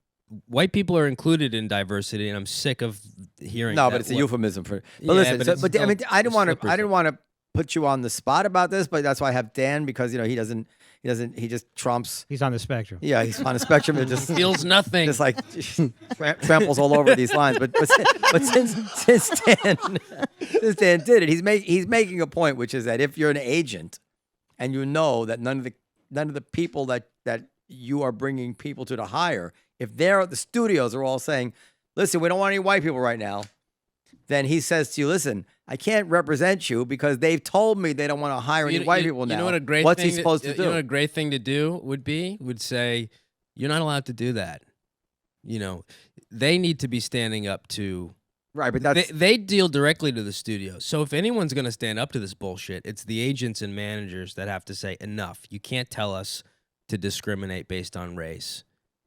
white people are included in diversity, and I'm sick of hearing. No, that but it's a word. euphemism for. But Yeah, listen, but so, it's but I mean, still I a didn't want slippery to. I didn't want to put you on the spot about this, but that's why I have Dan, because he just trumps. He's on the spectrum. Yeah, he's on a spectrum that just Feels nothing. just like tramples all over these lines. But since Dan did it, he's making a point, which is that if you're an agent and you know that none of the people that you are bringing people to hire, if the studios are all saying, listen, we don't want any white people right now, then he says to you, listen, I can't represent you because they've told me they don't want to hire any white people now. You know what a great What's thing he supposed to do? You know what a great thing to do would say, you're not allowed to do that. They need to be standing up to. Right, but that's they deal directly to the studio. So if anyone's going to stand up to this bullshit, it's the agents and managers that have to say, enough. You can't tell us to discriminate based on race,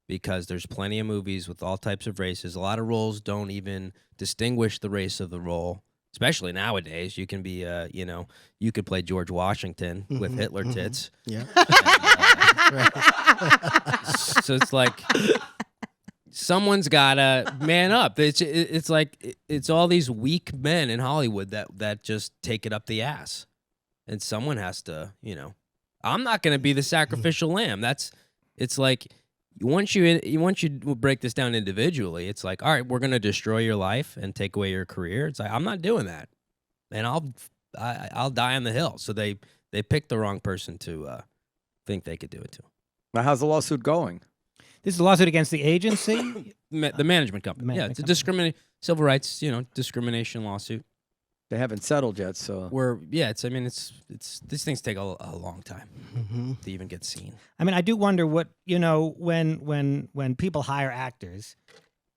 because there's plenty of movies with all types of races. A lot of roles don't even distinguish the race of the role, especially nowadays. You can be, you could play George Washington with Hitler tits. Yeah. So it's like someone's got to man up. It's like it's all these weak men in Hollywood that just take it up the ass, and someone has to, I'm not going to be the sacrificial lamb. It's like once you break this down individually, it's like, all right, we're going to destroy your life and take away your career. It's like, I'm not doing that, and I'll die on the hill. So they picked the wrong person to think they could do it to. now. How's the lawsuit going? This is a lawsuit against the agency. The management company. management It's a civil rights, discrimination lawsuit. They haven't settled yet, so It's these things take a long time to even get seen. I mean, I do wonder what, when people hire actors,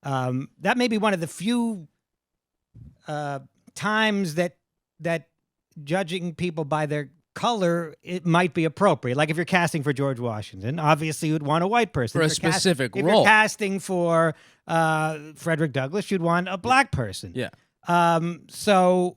that may be one of the few times that judging people by their color, it might be appropriate. Like if you're casting for George Washington, obviously you'd want a white person. For a If you're specific If role. you're casting for Frederick Douglass, you'd want a black person. Yeah. If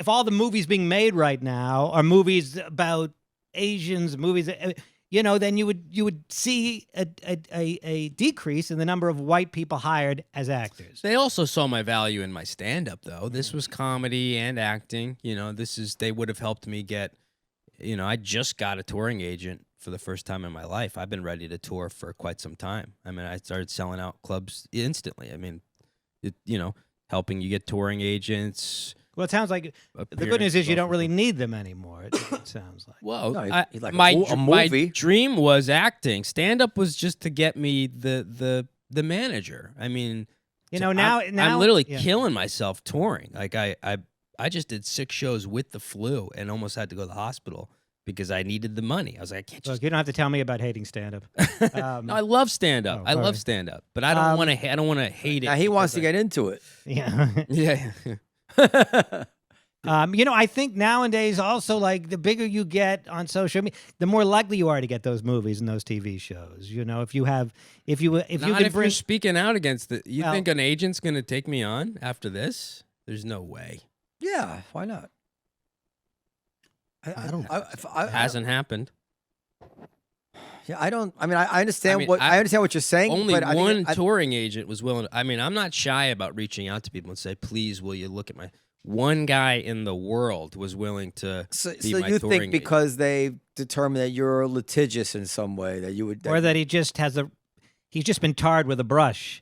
all the movies being made right now are movies about Asians, then you would see a decrease in the number of white people hired as actors. They also saw my value in my stand-up, though. This was comedy and acting. They would have helped me get, I just got a touring agent for the first time in my life. I've been ready to tour for quite some time. I mean, I started selling out clubs instantly. I mean, helping you get touring agents. Well, it sounds like the good news is you don't really need them anymore. It sounds like. Well, No, he's like my a movie. dream was acting. Stand-up was just to get me the manager. I mean, now I'm literally yeah. killing myself touring. Like I just did 6 shows with the flu and almost had to go to the hospital because I needed the money. I was like, I can't just. Look, you don't have to tell me about hating stand-up. No, I love stand-up. I all love right. stand-up, but I don't want to. I don't want to hate it. now he wants to get into it. Yeah. Yeah. I think nowadays also, like, the bigger you get on social media, the more likely you are to get those movies and those TV shows. If you Not can if bring you're speaking out against it. You Well- think an agent's going to take me on after this? There's no way. Yeah, why not? I don't Hasn't happened. Yeah, I don't. I mean, I understand mean, I understand what you're saying. Only but one I touring agent was willing to, I'm not shy about reaching out to people and say, please, will you look at my. One guy in the world was willing to So be my you touring think because they determined that you're litigious in some way that you would, or that he's just been tarred with a brush.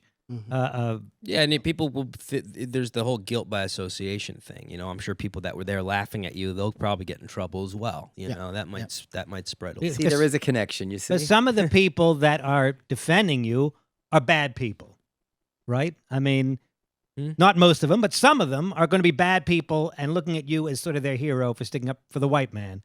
Yeah, and people will. There's the whole guilt by association thing. I'm sure people that were there laughing at you, they'll probably get in trouble as well. That might spread a little. see there is a connection. You see, Because some of the people that are defending you are bad people, right? I mean, not most of them, but some of them are going to be bad people and looking at you as sort of their hero for sticking up for the white man.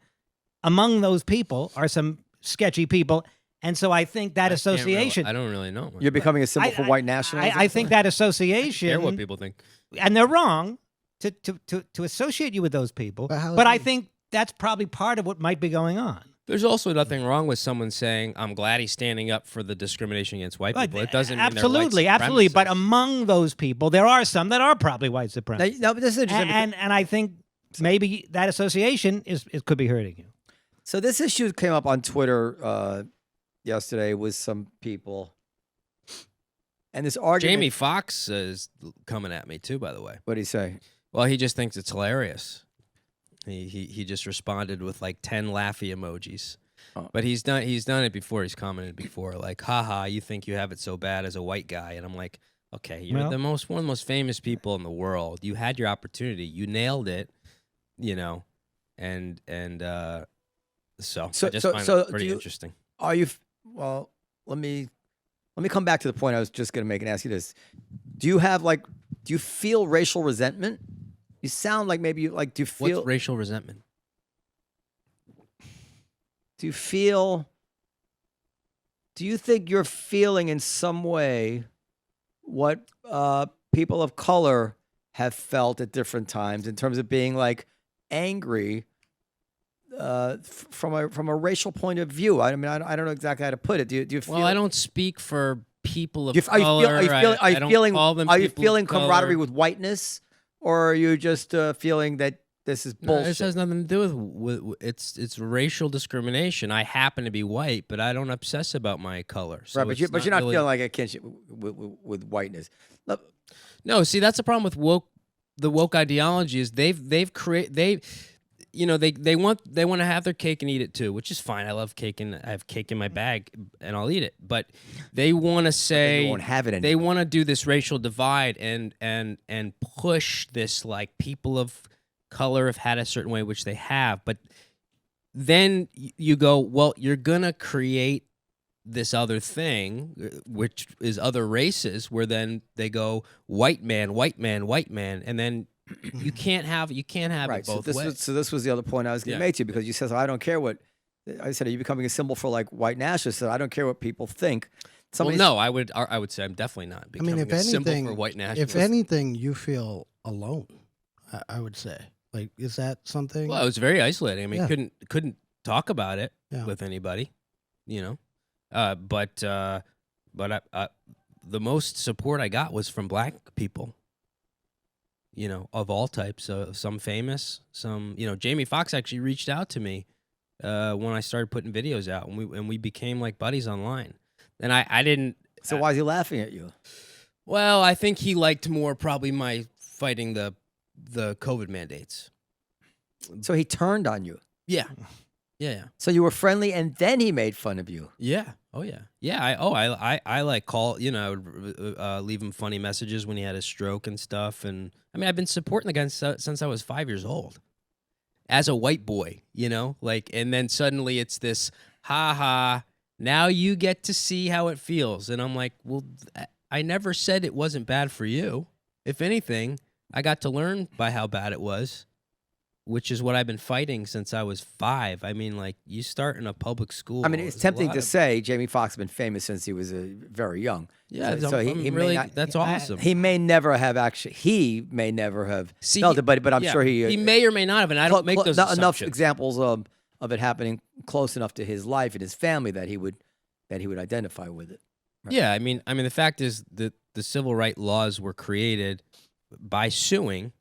Among those people are some sketchy people. And so I think that association. I don't really know. you're becoming a symbol for white nationalism. I think that association. I care what people think. And they're wrong to associate you with those people. But I think that's probably part of what might be going on. There's also nothing wrong with someone saying, I'm glad he's standing up for the discrimination against white people. It doesn't mean absolutely, they're white absolutely. But supremacists. among those people, there are some that are probably white supremacists. No, but this is interesting. And I think maybe that association could be hurting you. So this issue came up on Twitter yesterday with some people, and this argument. Jamie Foxx is coming at me too, by the way. What did he say? Well, he just thinks it's hilarious. He just responded with like 10 laughy emojis. Oh. But he's done it before. He's commented before, like, haha, you think you have it so bad as a white guy. And I'm like, okay, you're Well- one of the most famous people in the world. You had your opportunity. You nailed it, you know. And so I just find it pretty interesting. Are you? Well, let me come back to the point I was just going to make and ask you this: do you feel racial resentment? You sound like maybe do you feel What's racial resentment? Do you think you're feeling in some way what people of color have felt at different times in terms of being like angry from a racial point of view? I mean, I don't know exactly how to put it. Do you feel? Well, I don't speak for people of Are you color. are you feeling are you feeling color. camaraderie with whiteness, or are you just feeling that this is No, bullshit? this has nothing to do with it's racial discrimination. I happen to be white, but I don't obsess about my color. So right, but you're not really- feeling like a kinship with whiteness. Look, No, see, that's the problem with the woke ideology is they want to have their cake and eat it too, which is fine. I love cake and I have cake in my bag and I'll eat it. But they want to say you won't have it they anymore. want to do this racial divide and push this like people of color have had a certain way, which they have. But then you go, well, you're gonna create this other thing, which is other races, where then they go white man, white man, white man, and then you can't have right. it both so ways. this was the other point I was going to Yeah. make to you, because you said, I don't care what I said. Are you becoming a symbol for like white nationalists? I don't care what people think. Well, no, I would say I'm definitely not I becoming mean, if a symbol anything, for white nationalists. if anything, you feel alone. I would say. Like, is that something? Well, it was very isolating. I mean, Yeah. couldn't talk about it Yeah. with anybody, you know. But the most support I got was from black people, you know, of all types. Some famous, some, you know. Jamie Foxx actually reached out to me when I started putting videos out, and we became like buddies online. And I didn't. So why is he laughing at you? Well, I think he liked more probably my fighting the COVID mandates. So he turned on you. Yeah. Yeah. So you were friendly, and then he made fun of you. Yeah. Oh yeah. Yeah. I like call, you know, leave him funny messages when he had his stroke and stuff. And I mean, I've been supporting the guy since I was 5 years old as a white boy, you know, like, and then suddenly it's this, ha ha, now you get to see how it feels. And I'm like, well, I never said it wasn't bad for you. If anything, I got to learn by how bad it was, which is what I've been fighting since I was 5. I mean, like, you start in a public school. I mean, it's there's a tempting lot to of- say Jamie Foxx has been famous since he was very young. Yeah, so I'm he may really, not- that's awesome. He may never have See, felt it, but I'm yeah, sure he may or may not have, and I don't make those enough assumptions. examples of it happening close enough to his life and his family that he would identify with it. Right. Yeah, I mean, the fact is that the civil rights laws were created by suing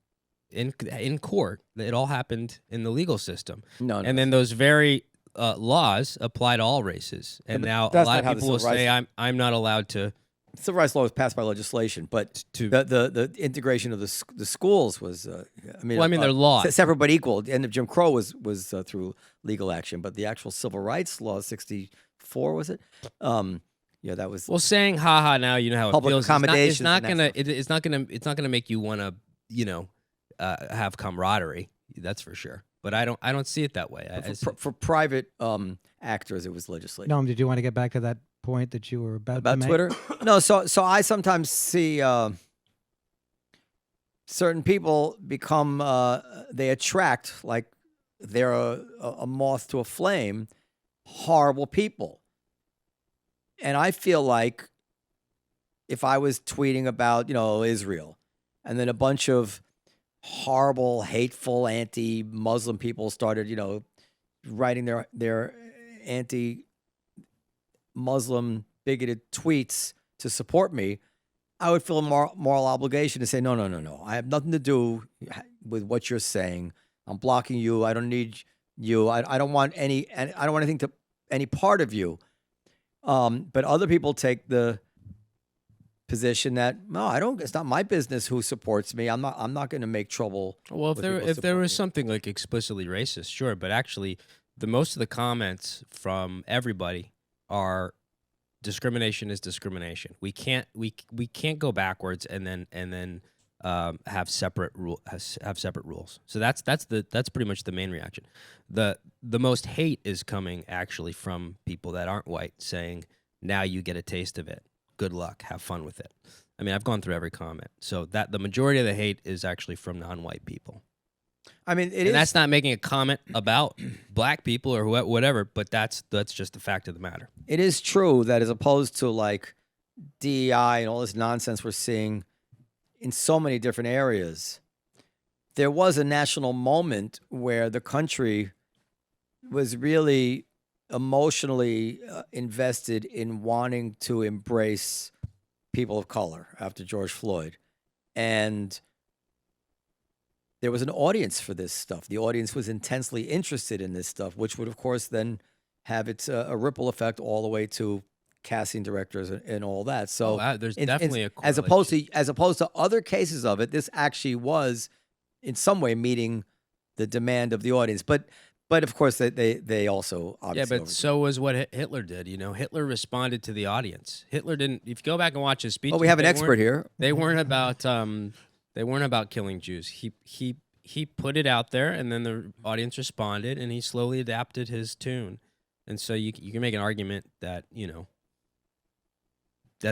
in court. It all happened in the legal system, No, and then those very laws apply to all races. And but now a that's lot not of how the people will civil say, I'm not allowed to. civil rights law was passed by legislation, but To- the integration of the schools was. They're laws. Separate but equal. The end of Jim Crow was through legal action, but the actual civil rights law, 64 was it? Yeah, that was. Well, saying "haha" now you know how it Public feels. accommodations It's not gonna make you want to, you know, have camaraderie. That's for sure. But I don't see it that way. For private actors, it was legislation. Noam, did you want to get back to that point that you were about to About make? Twitter? No, so I sometimes see certain people become they attract, like they're a moth to a flame, horrible people. And I feel like if I was tweeting about, you know, Israel, and then a bunch of horrible, hateful, anti-Muslim people started, you know, writing their anti-Muslim bigoted tweets to support me, I would feel a moral obligation to say, no. I have nothing to do with what you're saying. I'm blocking you. I don't need you. I don't want any part of you. But other people take the position that no, I don't. It's not my business who supports me. I'm not going to make trouble. Well, with if people there supporting was me. something like explicitly racist, sure, but actually, most of the comments from everybody are discrimination is discrimination. We can't go backwards and then have separate rules. So that's pretty much the main reaction. The most hate is coming actually from people that aren't white, saying, "Now you get a taste of it. Good luck. Have fun with it." I mean, I've gone through every comment. So that the majority of the hate is actually from non-white people. I mean, And that's not making a comment about black people or whatever, but that's just the fact of the matter. It is true that as opposed to like DEI and all this nonsense we're seeing in so many different areas, there was a national moment where the country was really emotionally invested in wanting to embrace people of color after George Floyd. And there was an audience for this stuff. The audience was intensely interested in this stuff, which would, of course, then have its a ripple effect all the way to casting directors and all that. So there's definitely a as opposed to other cases of it, this actually was in some way meeting the demand of the audience. But of course they also obviously but so was what Hitler did. You know, Hitler responded to the audience. Hitler didn't. If you go back and watch his speech, we have an expert here. They weren't about killing Jews. He put it out there, and then the audience responded, and he slowly adapted his tune. And so you can make an argument that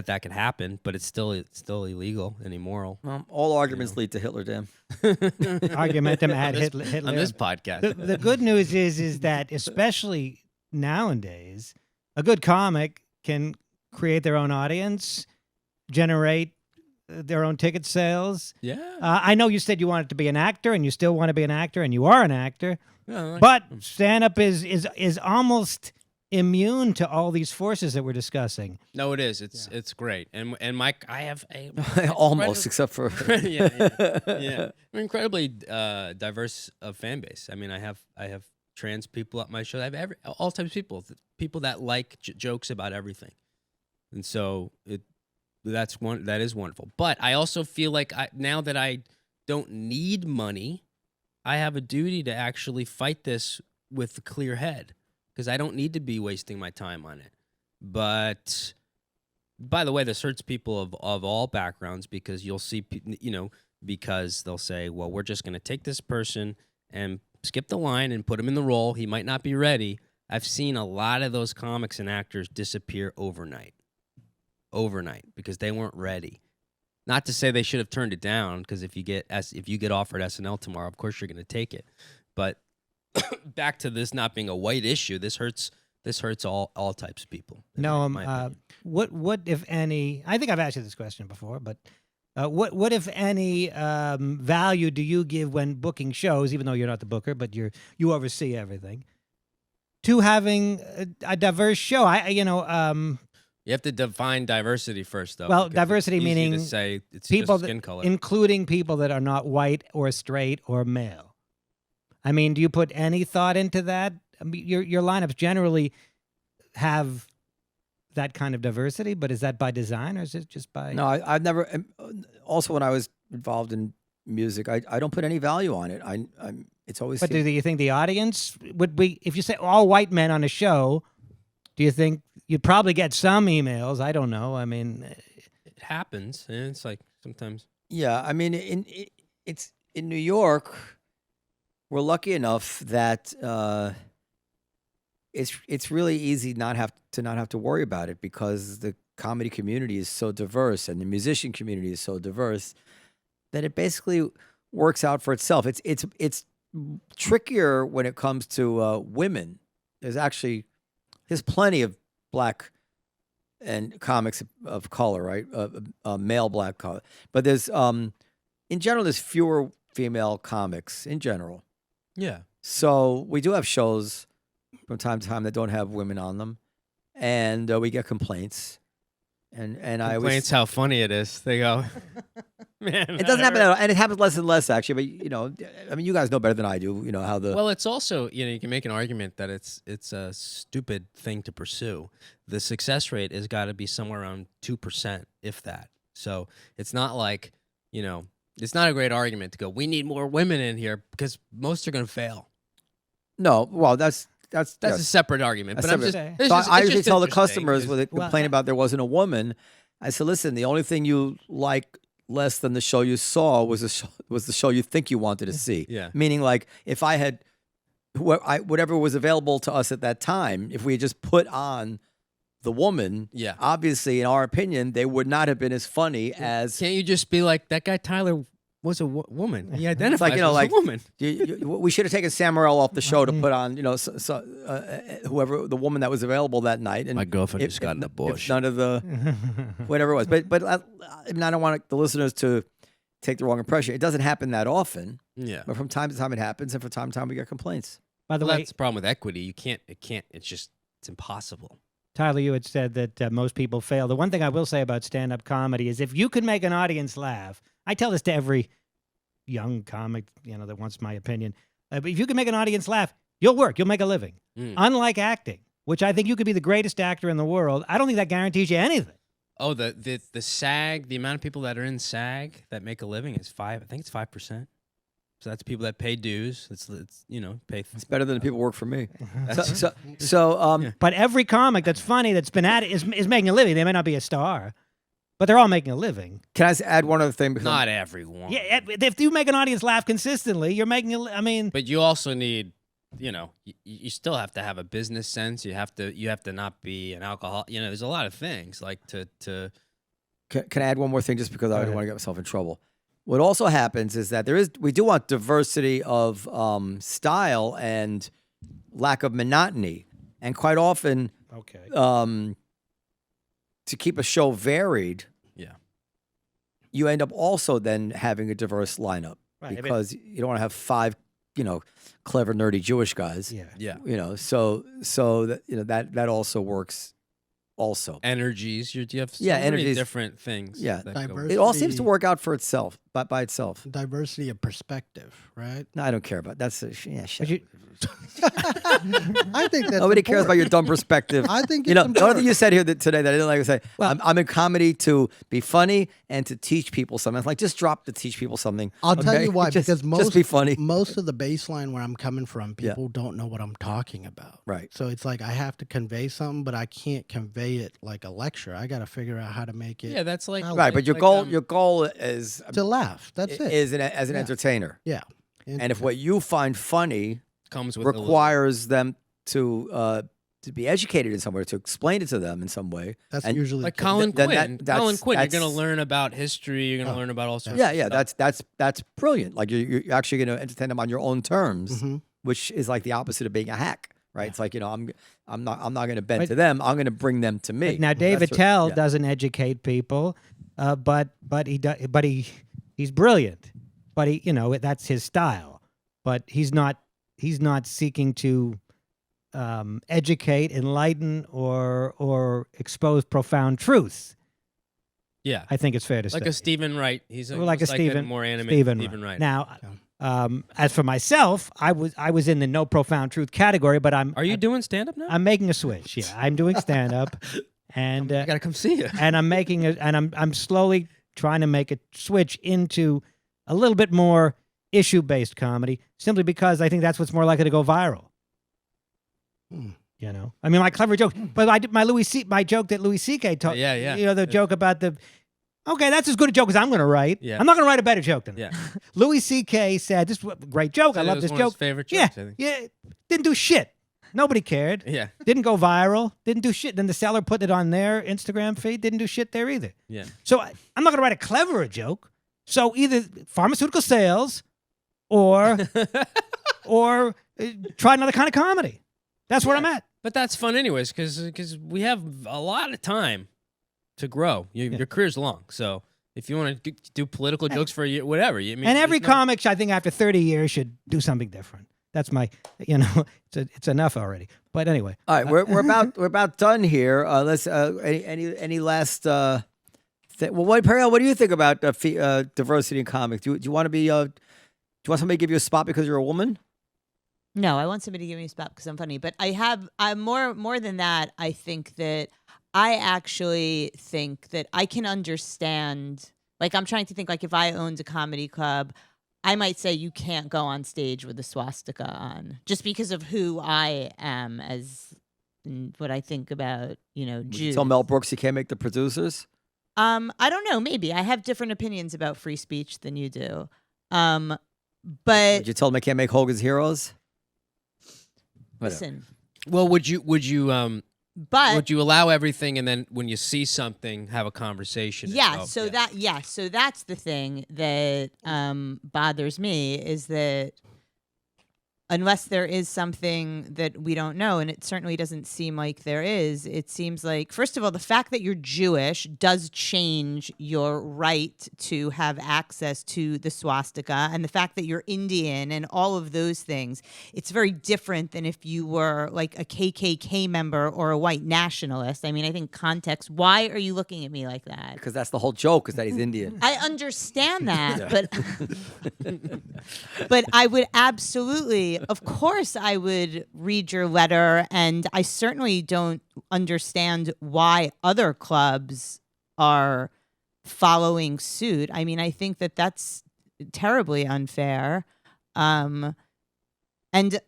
that could happen, but it's still illegal and immoral. All arguments lead to Hitler, damn. Argumentum ad Hitler. On this podcast. The good news is that especially nowadays, a good comic can create their own audience, generate their own ticket sales. Yeah. I know you said you wanted to be an actor, and you still want to be an actor, and you are an actor. Yeah, but stand-up is almost immune to all these forces that we're discussing. No, it is. It's great. And Mike, I have almost, except for yeah. I'm incredibly diverse fan base. I mean, I have trans people at my show. I have all types of people that like jokes about everything, and so that is wonderful. But I also feel like now that I don't need money, I have a duty to actually fight this with a clear head, because I don't need to be wasting my time on it. But by the way, this hurts people of all backgrounds, because you'll see, because they'll say, well, we're just going to take this person and skip the line and put him in the role. He might not be ready. I've seen a lot of those comics and actors disappear overnight, because they weren't ready. Not to say they should have turned it down, because if you get offered SNL tomorrow, of course you're going to take it. But back to this not being a white issue, this hurts all types of people. No, what if any? I think I've asked you this question before, but what if any value do you give when booking shows, even though you're not the booker, but you oversee everything, to having a diverse show? You have to define diversity first, though. Well, because diversity it's easy meaning to say it's people just skin color. including people that are not white or straight or male. I mean, do you put any thought into that? I mean, your lineups generally have that kind of diversity, but is that by design, or is it just by? No, I've never. Also, when I was involved in music, I don't put any value on it. It's always. But do you think the audience would be, if you say all white men on a show? Do you think you'd probably get some emails? I don't know. I mean, it happens, and it's like sometimes. Yeah, I mean, it's in New York. We're lucky enough that it's really easy not have to worry about it, because the comedy community is so diverse and the musician community is so diverse that it basically works out for itself. It's trickier when it comes to women. There's plenty of black and comics of color, right? Male black color, but there's in general there's fewer female comics in general. Yeah. So we do have shows from time to time that don't have women on them, and we get complaints. And I always Complaints how funny it is. They go, man. it doesn't happen, and it happens less and less actually. But I mean, you guys know better than I do. How the Well, it's also you can make an argument that it's a stupid thing to pursue. The success rate has got to be somewhere around 2%, if that. So it's not like, it's not a great argument to go, we need more women in here, because most are going to fail. No, well, that's That's yes. a separate argument. That's But I'm separate. just, it's So just, I it's usually just tell the interesting, customers is- when they complain about there wasn't a woman, I said, listen, the only thing you like less than the show you saw was the show you think you wanted to see. Yeah. Meaning, like, if I had whatever was available to us at that time, if we had just put on the woman, Yeah. obviously, in our opinion, they would not have been as funny as. Can't you just be like, that guy Tyler was a woman? He identifies like, as like a woman. we should have taken Sam Morril off the show to put on, whoever the woman that was available that night. And My girlfriend if- just got in if- the bush. If none of the whatever it was, but I don't want the listeners to take the wrong impression. It doesn't happen that often, Yeah. but from time to time it happens, and from time to time we get complaints. By the Well, way, that's the problem with equity. It's impossible. Tyler, you had said that most people fail. The one thing I will say about stand-up comedy is if you can make an audience laugh, I tell this to every young comic, that wants my opinion. But if you can make an audience laugh, you'll work. You'll make a living. Mm. Unlike acting, which I think you could be the greatest actor in the world, I don't think that guarantees you anything. Oh, the SAG, the amount of people that are in SAG that make a living is 5. I think it's 5%. So that's people that pay dues. It's pay. It's better than the people who work for me. That's- So But every comic that's funny, that's been at it, is making a living. They may not be a star, but they're all making a living. can I add one other thing? Because Not everyone. Yeah, if you make an audience laugh consistently, you're making I mean, But you also need, you still have to have a business sense. You have to not be an alcoholic. There's a lot of things like to. Can I add one more thing just because I Go don't ahead. want to get myself in trouble? What also happens is that we do want diversity of style and lack of monotony. And quite often, okay. to keep a show varied, Yeah. you end up also then having a diverse lineup Right, I mean- because you don't want to have 5, clever, nerdy Jewish guys. Yeah. Yeah. So that also works also. Energies. You have so Yeah, many energies. different things. Yeah. that go- Diversity. It all seems to work out for itself, by itself. Diversity of perspective, right? No, I don't care about that's shut But you- I think that's Nobody cares about your important. dumb perspective. I think the it's only thing important. you said here today that I didn't like to say. Well- I'm in comedy to be funny and to teach people something. It's like just drop to teach people something. I'll tell okay? you why, Just- because just be funny. most of the baseline where I'm coming from, Yeah. people don't know what I'm talking about. Right. So it's like I have to convey something, but I can't convey it like a lecture. I got to figure out how to make it Yeah, that's like Right, but your like, goal is to laugh. That's it. is as an Yeah. entertainer. Yeah. And if what you find funny comes with a little- requires them to be educated in some way, to explain it to them in some way. that's and- usually like the- Colin then Quinn. Colin Quinn, you're going that's- to learn about history. You're going to Oh, learn about all sorts. Yeah, of yeah, stuff. that's brilliant. Like you're actually going to entertain them on your own terms, Mhm. which is like the opposite of being a hack, right? It's like I'm not going to bend But- to them. I'm going to bring them to me. Now, Dave That's what- Attell yeah. doesn't educate people, but he's brilliant. But that's his style. But he's not seeking to educate, enlighten, or expose profound truth. Yeah. I think it's fair to Like say. a Stephen Wright. He's Well, like a Stephen, more animated Stephen Stephen Wright. Wright. Now, as for myself, I was in the no profound truth category, but Are you doing stand up now? I'm making a switch. Yeah, I'm doing stand up, and I got to come see you. and I'm slowly trying to make a switch into a little bit more issue based comedy, simply because I think that's what's more likely to go viral. Hmm. I mean, my clever joke, but my joke that Louis C.K. told. Yeah, yeah. The joke about the. Okay, that's as good a joke as I'm going to write. Yeah. I'm not going to write a better joke than that. Yeah. Louis C.K. said, "This is a great joke. I Said it love was this one of his joke." favorite Yeah, jokes, I think. yeah. Didn't do shit. Nobody cared. Yeah. Didn't go viral. Didn't do shit. Then the Cellar put it on their Instagram feed. Didn't do shit there either. Yeah. So I'm not going to write a cleverer joke. So either pharmaceutical sales, or try another kind of comedy. That's where I'm at. But that's fun anyways, because we have a lot of time to grow. Your career's long, so if you want to do political jokes for a year, whatever. I mean, And every there's no- comic, I think, after 30 years, should do something different. That's my, it's enough already. But anyway, All right, we're about done here. Let's any last. Well, Periel, what do you think about diversity in comics? Do you want to be? Do you want somebody to give you a spot because you're a woman? No, I want somebody to give me a spot because I'm funny. But I'm more than that. I think that I actually think that I can understand. Like, I'm trying to think, like, if I owned a comedy club, I might say you can't go on stage with a swastika on, just because of who I am as what I think about, Would Jews. you tell Mel Brooks you can't make the producers? I don't know. Maybe I have different opinions about free speech than you do. But Would you tell him I can't make Hogan's Heroes? Whatever. listen, Well, would you but would you allow everything, and then when you see something, have a conversation? yeah. Oh, So that's the thing that bothers me, is that unless there is something that we don't know, and it certainly doesn't seem like there is, it seems like, first of all, the fact that you're Jewish does change your right to have access to the swastika, and the fact that you're Indian and all of those things. It's very different than if you were like a KKK member or a white nationalist. I mean, I think context. Why are you looking at me like that? Because that's the whole joke, is that he's Indian. I understand that, but I would absolutely, of course, I would read your letter, and I certainly don't understand why other clubs are following suit. I mean, I think that that's terribly unfair. And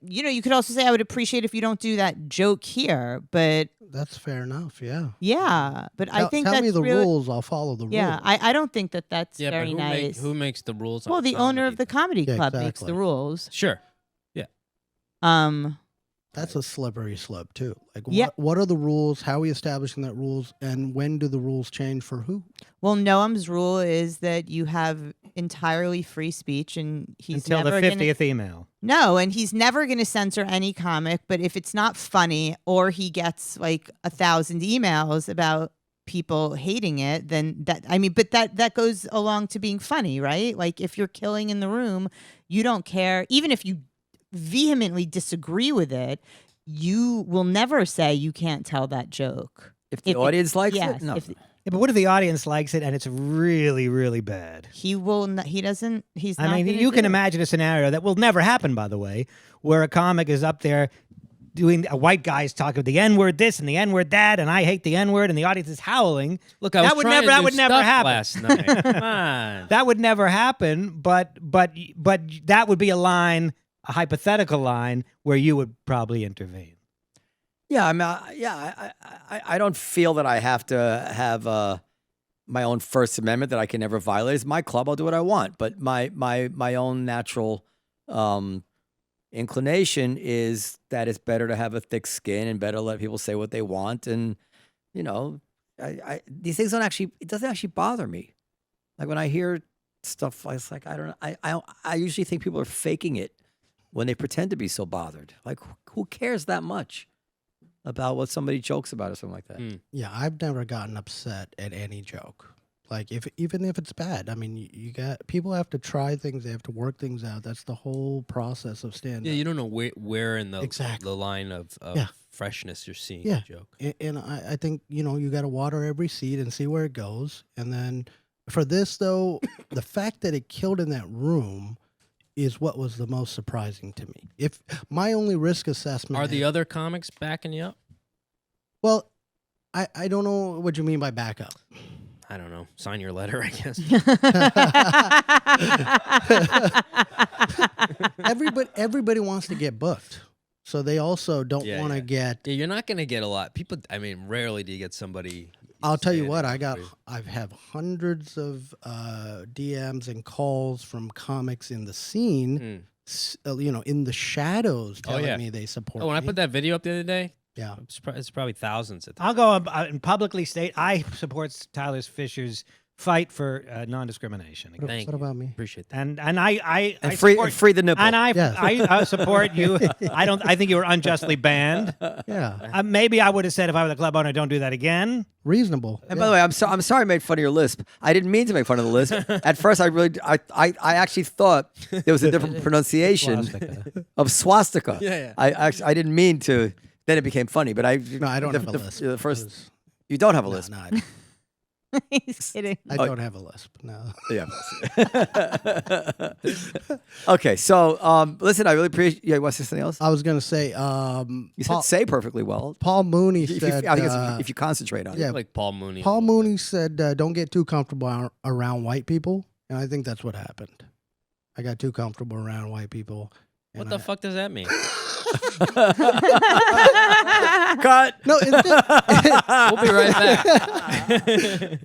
you could also say I would appreciate if you don't do that joke here, but That's fair enough. Yeah. yeah, but I think tell that's me the really, rules. I'll follow the yeah, rules. I don't think that that's Yeah, very but nice. who makes the rules? Well, on the owner of the comedy? comedy Yeah, club makes the exactly. rules. Sure. That's a slippery slope too. Like, Yeah. what are the rules? How are we establishing that rules? And when do the rules change for who? Well, Noam's rule is that you have entirely free speech, and he's Until the never gonna, 50th email. No, and he's never going to censor any comic. But if it's not funny, or he gets like 1,000 emails about people hating it, then that goes along to being funny, right? Like, if you're killing in the room, you don't care, even if you vehemently disagree with it, you will never say you can't tell that joke. If the audience likes yes, it, no. Yeah, but what if the audience likes it and it's really, really bad? He will not, he doesn't, he's not I mean, gonna you do can it. imagine a scenario that will never happen, by the way, where a comic is up there doing a white guy's talking the N-word this and the N-word that, and I hate the N-word, and the audience is howling. Look, I was That would trying never- to that do would never stuff happen. last night. Come on. That would never happen, but that would be a line, a hypothetical line, where you would probably intervene. Yeah, I mean, I don't feel that I have to have my own First Amendment that I can never violate. It's my club. I'll do what I want. But my own natural inclination is that it's better to have a thick skin and better let people say what they want. And these things it doesn't actually bother me. Like when I hear stuff, it's like I don't know. I usually think people are faking it when they pretend to be so bothered. Like who cares that much about what somebody jokes about or something like that? Yeah, I've never gotten upset at any joke. Like even if it's bad, I mean, you got people have to try things, they have to work things out. That's the whole process of stand-up. Yeah, you don't know where in the Exactly. the line of Yeah. freshness you're seeing Yeah. a joke. And I think you got to water every seed and see where it goes. And then for this though, the fact that it killed in that room is what was the most surprising to me. If my only risk assessment Are the other comics backing you up? well, I don't know what you mean by backup. I don't know. Sign your letter, I guess. Everybody wants to get booked, so they also don't Yeah, want to yeah. get. Yeah, you're not going to get a lot. People, I mean, rarely do you get somebody. I'll tell you what, standing I have hundreds of DMs and calls from comics in the scene, in the shadows, telling yeah. me they support. Oh, when I me. put that video up the other day, yeah, it's probably thousands at the I'll go and publicly state I support Tyler Fischer's fight for non-discrimination. Thank what you. about me? Appreciate that. And I free support, the nipple. and Yes. I support you. I think you were unjustly banned. Yeah, Maybe I would have said if I were the club owner, don't do that again. reasonable. And by the way, I'm sorry I made fun of your lisp. I didn't mean to make fun of the lisp. At first, I actually thought there was a different pronunciation Swastika. of swastika. Yeah. I didn't mean to. Then it became funny. But No, I don't have a list. The first, you don't have a lisp. No, He's kidding. I don't have a lisp. No. Yeah. Okay, so listen, I really appreciate. Yeah, what's something else? I was going to say. You said say perfectly well. Paul Mooney If you, said. I think it's if you concentrate on yeah, it. Like Paul Mooney. Paul Mooney said, "Don't get too comfortable around white people," and I think that's what happened. I got too comfortable around white people. What the fuck does that mean? Cut. No, it's just, We'll be right back.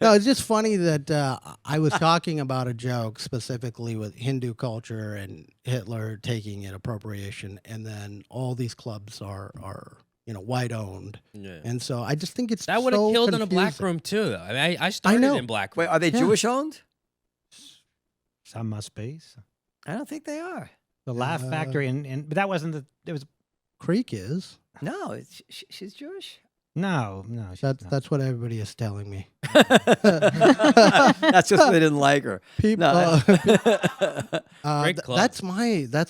no, it's just funny that I was talking about a joke specifically with Hindu culture and Hitler taking it appropriation, and then all these clubs are white owned, Yeah. and so I just think it's That would have so killed in a black confusing. room too. I mean, I started know. in black Wait, room. are they Yeah. Jewish owned? Some must be. I don't think they are. The Laugh Factory, but that wasn't the. It was Creek is. No, she's Jewish. no. She's not. That's what everybody is telling me. That's just they didn't like her. People. No. Great club. That's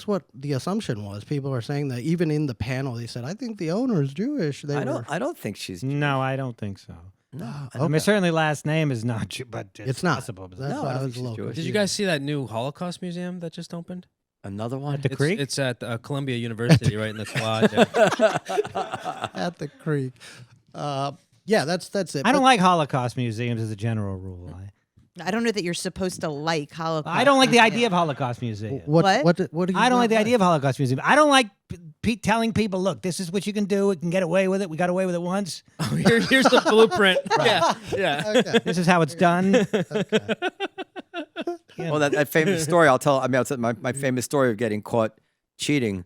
what the assumption was. People are saying that even in the panel, they said, "I think the owner is Jewish." I don't think she's. No, I don't think so. No, I mean, certainly last name is not, but It's not. possible. But That's No, why I don't I was think a she's little Jewish. Did you confused. guys see that new Holocaust museum that just opened? Another one. the Creek? It's at Columbia University, right in the quad. there. At the Creek? Yeah, that's it. I don't But like Holocaust museums as a general rule. I don't know that you're supposed to like Holocaust. I don't like the idea of Holocaust museum. What What? do you I don't like not the idea of Holocaust museum. I don't like telling people, look, this is what you can do. We can get away with it. We got away with it once. Oh, here's the blueprint. Yeah. Okay. This is how it's done. Yeah. Well, that famous story I'll tell. I mean, I'll tell my famous story of getting caught cheating.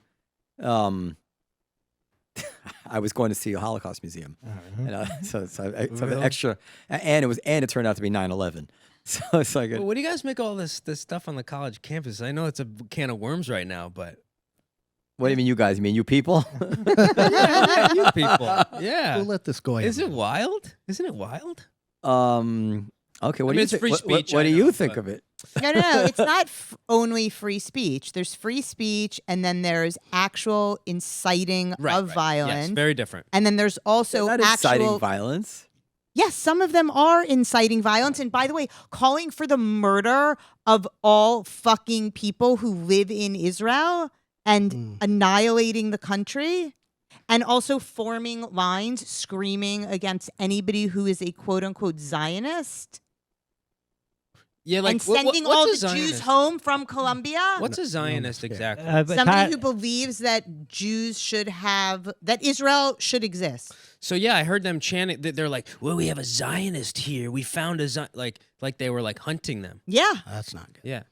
I was going to see a Holocaust museum, and so an extra, and it turned out to be 9/11. So it's like, Well, what do you guys make all this stuff on the college campus? I know it's a can of worms right now, but what do you mean, you guys? You mean you people? yeah, you people. Yeah. We'll let this go. Is it wild? Isn't it wild? Okay. What I do mean, you it's think? free speech, What I do you know, think but- of it? No. It's not only free speech. There's free speech, and then there's actual inciting of violence. Yes, very different. And then there's also Not actual inciting violence. Yes, some of them are inciting violence. And by the way, calling for the murder of all fucking people who live in Israel and annihilating the country. And also forming lines screaming against anybody who is a quote unquote Zionist. Yeah, like And sending what's all a the Zionist? Jews home from Colombia. What's a Zionist exactly? But Somebody Ty- who believes that Jews should have, that Israel should exist. So yeah, I heard them chanting. They're like, "Well, we have a Zionist here. We found a like they were like hunting them." Yeah. That's not good. Yeah,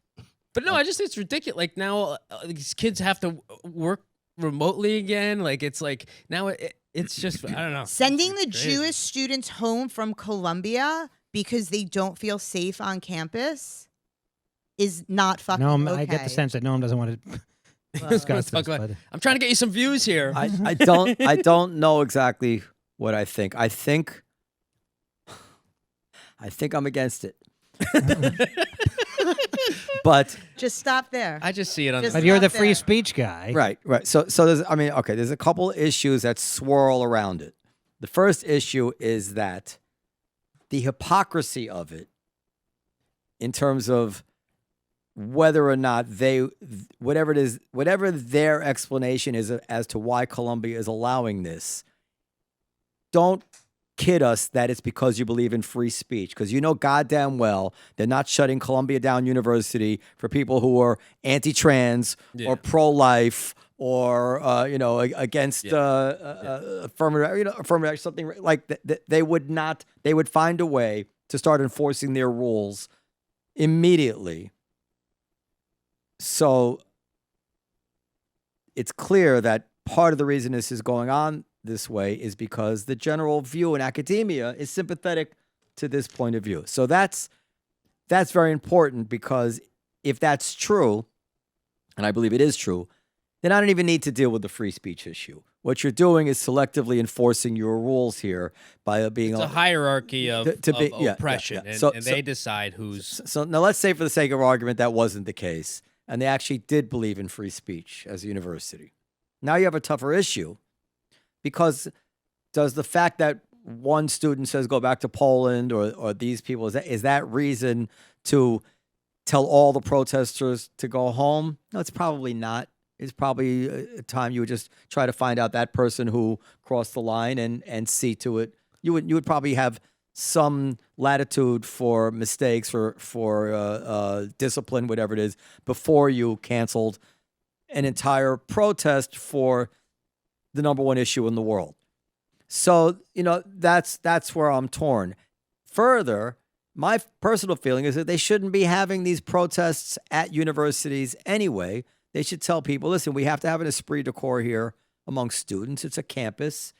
but no, I just think it's ridiculous. Like now, these kids have to work remotely again. Like it's like now it's just I don't know. Sending the It's crazy. Jewish students home from Colombia because they don't feel safe on campus is not fucking Noam, okay. I get the sense that Noam doesn't want to discuss Let's this. talk about- But I'm trying to get you some views here. I don't know exactly what I think. I think I'm against it. But Just stop there. I just see it on. Just- but you're the Stop free there. speech guy. right. So there's a couple issues that swirl around it. The first issue is that the hypocrisy of it, in terms of whether or not whatever their explanation is as to why Colombia is allowing this, don't kid us that it's because you believe in free speech, because you know goddamn well they're not shutting Columbia Down University for people who are anti-trans Yeah. or pro-life or against affirmative something like that. They would find a way to start enforcing their rules immediately. So it's clear that part of the reason this is going on this way is because the general view in academia is sympathetic to this point of view. So that's very important, because if that's true, and I believe it is true, then I don't even need to deal with the free speech issue. What you're doing is selectively enforcing your rules here by being It's a hierarchy of, oppression, yeah. and they decide who's. So now let's say, for the sake of argument, that wasn't the case, and they actually did believe in free speech as a university. Now you have a tougher issue, because does the fact that one student says go back to Poland, or these people, is that reason to tell all the protesters to go home? No, it's probably not. It's probably a time you would just try to find out that person who crossed the line and see to it. You would probably have some latitude for mistakes, for discipline, whatever it is, before you canceled an entire protest for the number one issue in the world. So, that's where I'm torn. Further, my personal feeling is that they shouldn't be having these protests at universities anyway. They should tell people, listen, we have to have an esprit de corps here among students. It's a campus.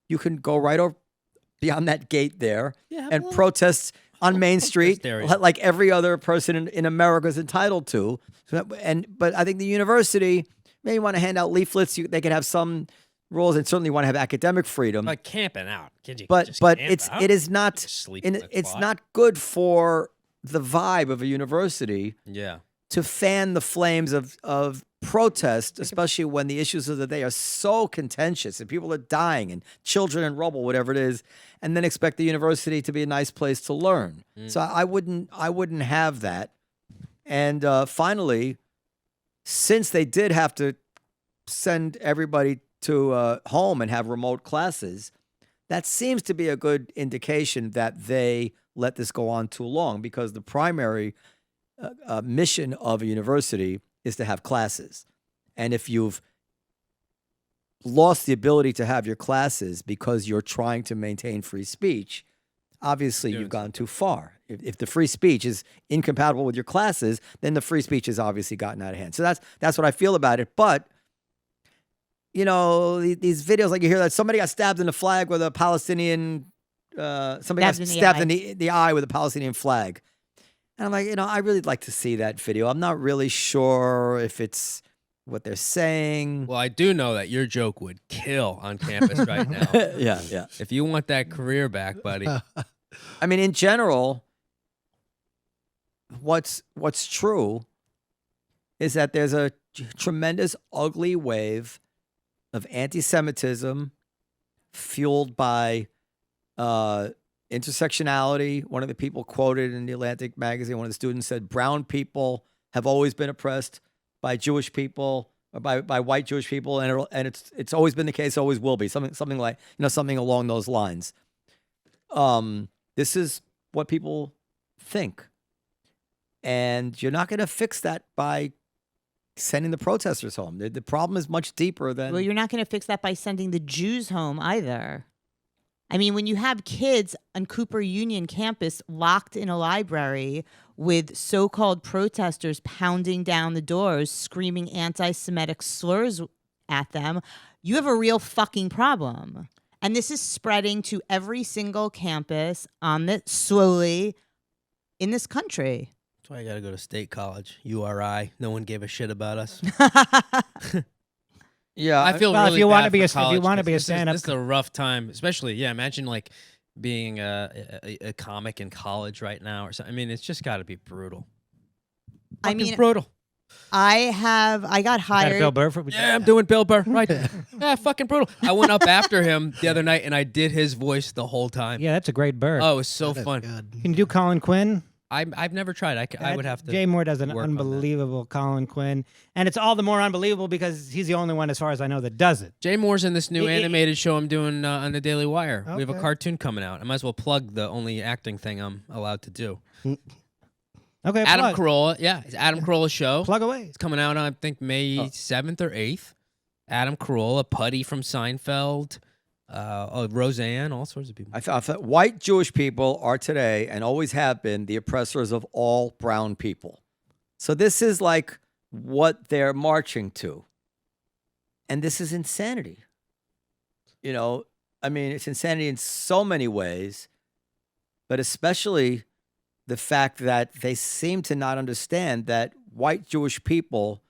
You can go right over beyond that gate there and protest on Main Street like every other person in America is entitled to. But I think the university may want to hand out leaflets. They could have some rules, and certainly want to have academic freedom. Like camping out. But it is not it's not good for the vibe of a university. Yeah. To fan the flames of protest, especially when the issues of the day are so contentious and people are dying and children in rubble, whatever it is, and then expect the university to be a nice place to learn. So I wouldn't have that. And finally, since they did have to send everybody to home and have remote classes, that seems to be a good indication that they let this go on too long, because the primary mission of a university is to have classes. And if you've lost the ability to have your classes because you're trying to maintain free speech, obviously you've gone too far. If the free speech is incompatible with your classes, then the free speech has obviously gotten out of hand. So that's what I feel about it. But these videos, like you hear that somebody got stabbed in the flag with a Palestinian, somebody got stabbed in the eye with a Palestinian flag. And I'm like, I really like to see that video. I'm not really sure if it's what they're saying. Well, I do know that your joke would kill on campus right now. Yeah. If you want that career back, buddy. I mean, in general, what's true is that there's a tremendous ugly wave of anti-Semitism fueled by intersectionality. One of the people quoted in the Atlantic magazine, one of the students said, brown people have always been oppressed by Jewish people, or by white Jewish people, and it's always been the case, always will be. Something like something along those lines. This is what people think, and you're not going to fix that by sending the protesters home. The problem is much deeper than. Well, you're not going to fix that by sending the Jews home either. I mean, when you have kids on Cooper Union campus locked in a library with so-called protesters pounding down the doors, screaming anti-Semitic slurs at them, you have a real fucking problem. And this is spreading to every single campus slowly in this country. That's why you got to go to state college, URI. No one gave a shit about us. Yeah, I feel well, really if you bad want to be for if you college want to kids. be a stand-up, This is a rough time, especially. Yeah, imagine like being a comic in college right now or something. I mean, it's just got to be brutal. Brutal. I got hired. Bill Burr for, Yeah, I'm doing Bill Burr. Right. Yeah, fucking brutal. I went up after him the other night and I did his voice the whole time. Yeah, that's a great Burr. Oh, it was so That is fun. good. Can you do Colin Quinn? I've never tried. I would have to. Jay Moore does an work on that. unbelievable Colin Quinn, and it's all the more unbelievable because he's the only one, as far as I know, that does it. Jay Moore's in this new animated show I'm doing on the Daily Wire. We have a Okay. cartoon coming out. I might as well plug the only acting thing I'm allowed to do. Okay, Adam plug. Carolla. Yeah, it's Adam Carolla's show. Plug away. It's coming out on, I think, May 7th or 8th. Adam Carolla, Putty from Seinfeld, Roseanne, all sorts of people. I thought white Jewish people are today and always have been the oppressors of all brown people. So this is like what they're marching to. And this is insanity. I mean, it's insanity in so many ways, but especially the fact that they seem to not understand that white Jewish people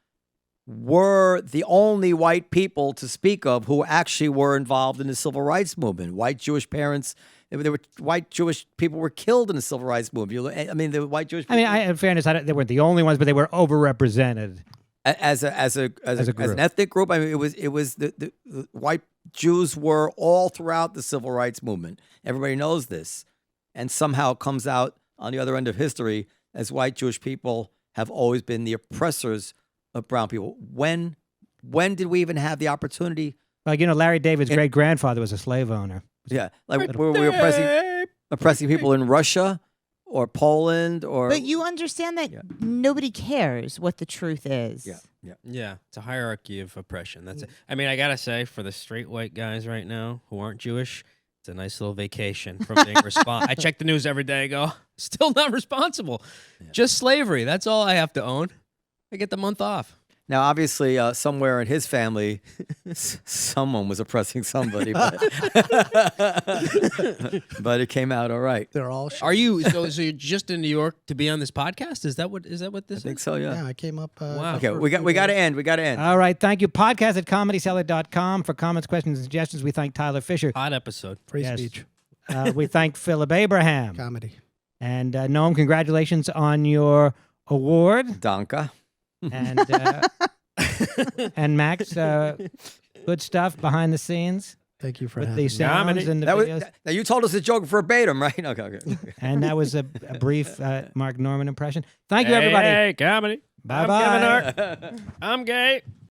were the only white people to speak of who actually were involved in the civil rights movement. White Jewish parents, white Jewish people were killed in the civil rights movement. I mean, the white Jewish people. I mean, in fairness, they weren't the only ones, but they were overrepresented. as an group. ethnic group. I mean, it was the white Jews were all throughout the civil rights movement. Everybody knows this, and somehow it comes out on the other end of history as white Jewish people have always been the oppressors of brown people. When did we even have the opportunity? Like, Larry David's great grandfather was a slave owner. Yeah, like were we oppressing people in Russia or Poland or? But you understand that nobody cares what the truth is. Yeah, it's a hierarchy of oppression. That's it. I mean, I gotta say, for the straight white guys right now who aren't Jewish, it's a nice little vacation from being responsible. I check the news every day. I go, still not responsible. Just slavery. That's all I have to own. I get the month off. Now, obviously, somewhere in his family, someone was oppressing somebody, but, but it came out all right. They're all. Are you so you're just in New York to be on this podcast? Is that what this I is? think so. Yeah. Yeah, I came up. Wow. Okay, for a we few got to days. end. We got to end. All right. Thank you. Podcast at comedycellar.com for comments, questions, and suggestions. We thank Tyler Fischer. Hot episode. Free Yes. speech. We thank Phillip Abraham. Comedy. And Noam, congratulations on your award. Danka. And and Max, good stuff behind the scenes Thank you for with having the me. sounds and the That was, videos. now you told us the joke verbatim, right? Okay. And that was a brief Mark Norman impression. Thank you, everybody. Hey, comedy. Bye-bye. I'm gay.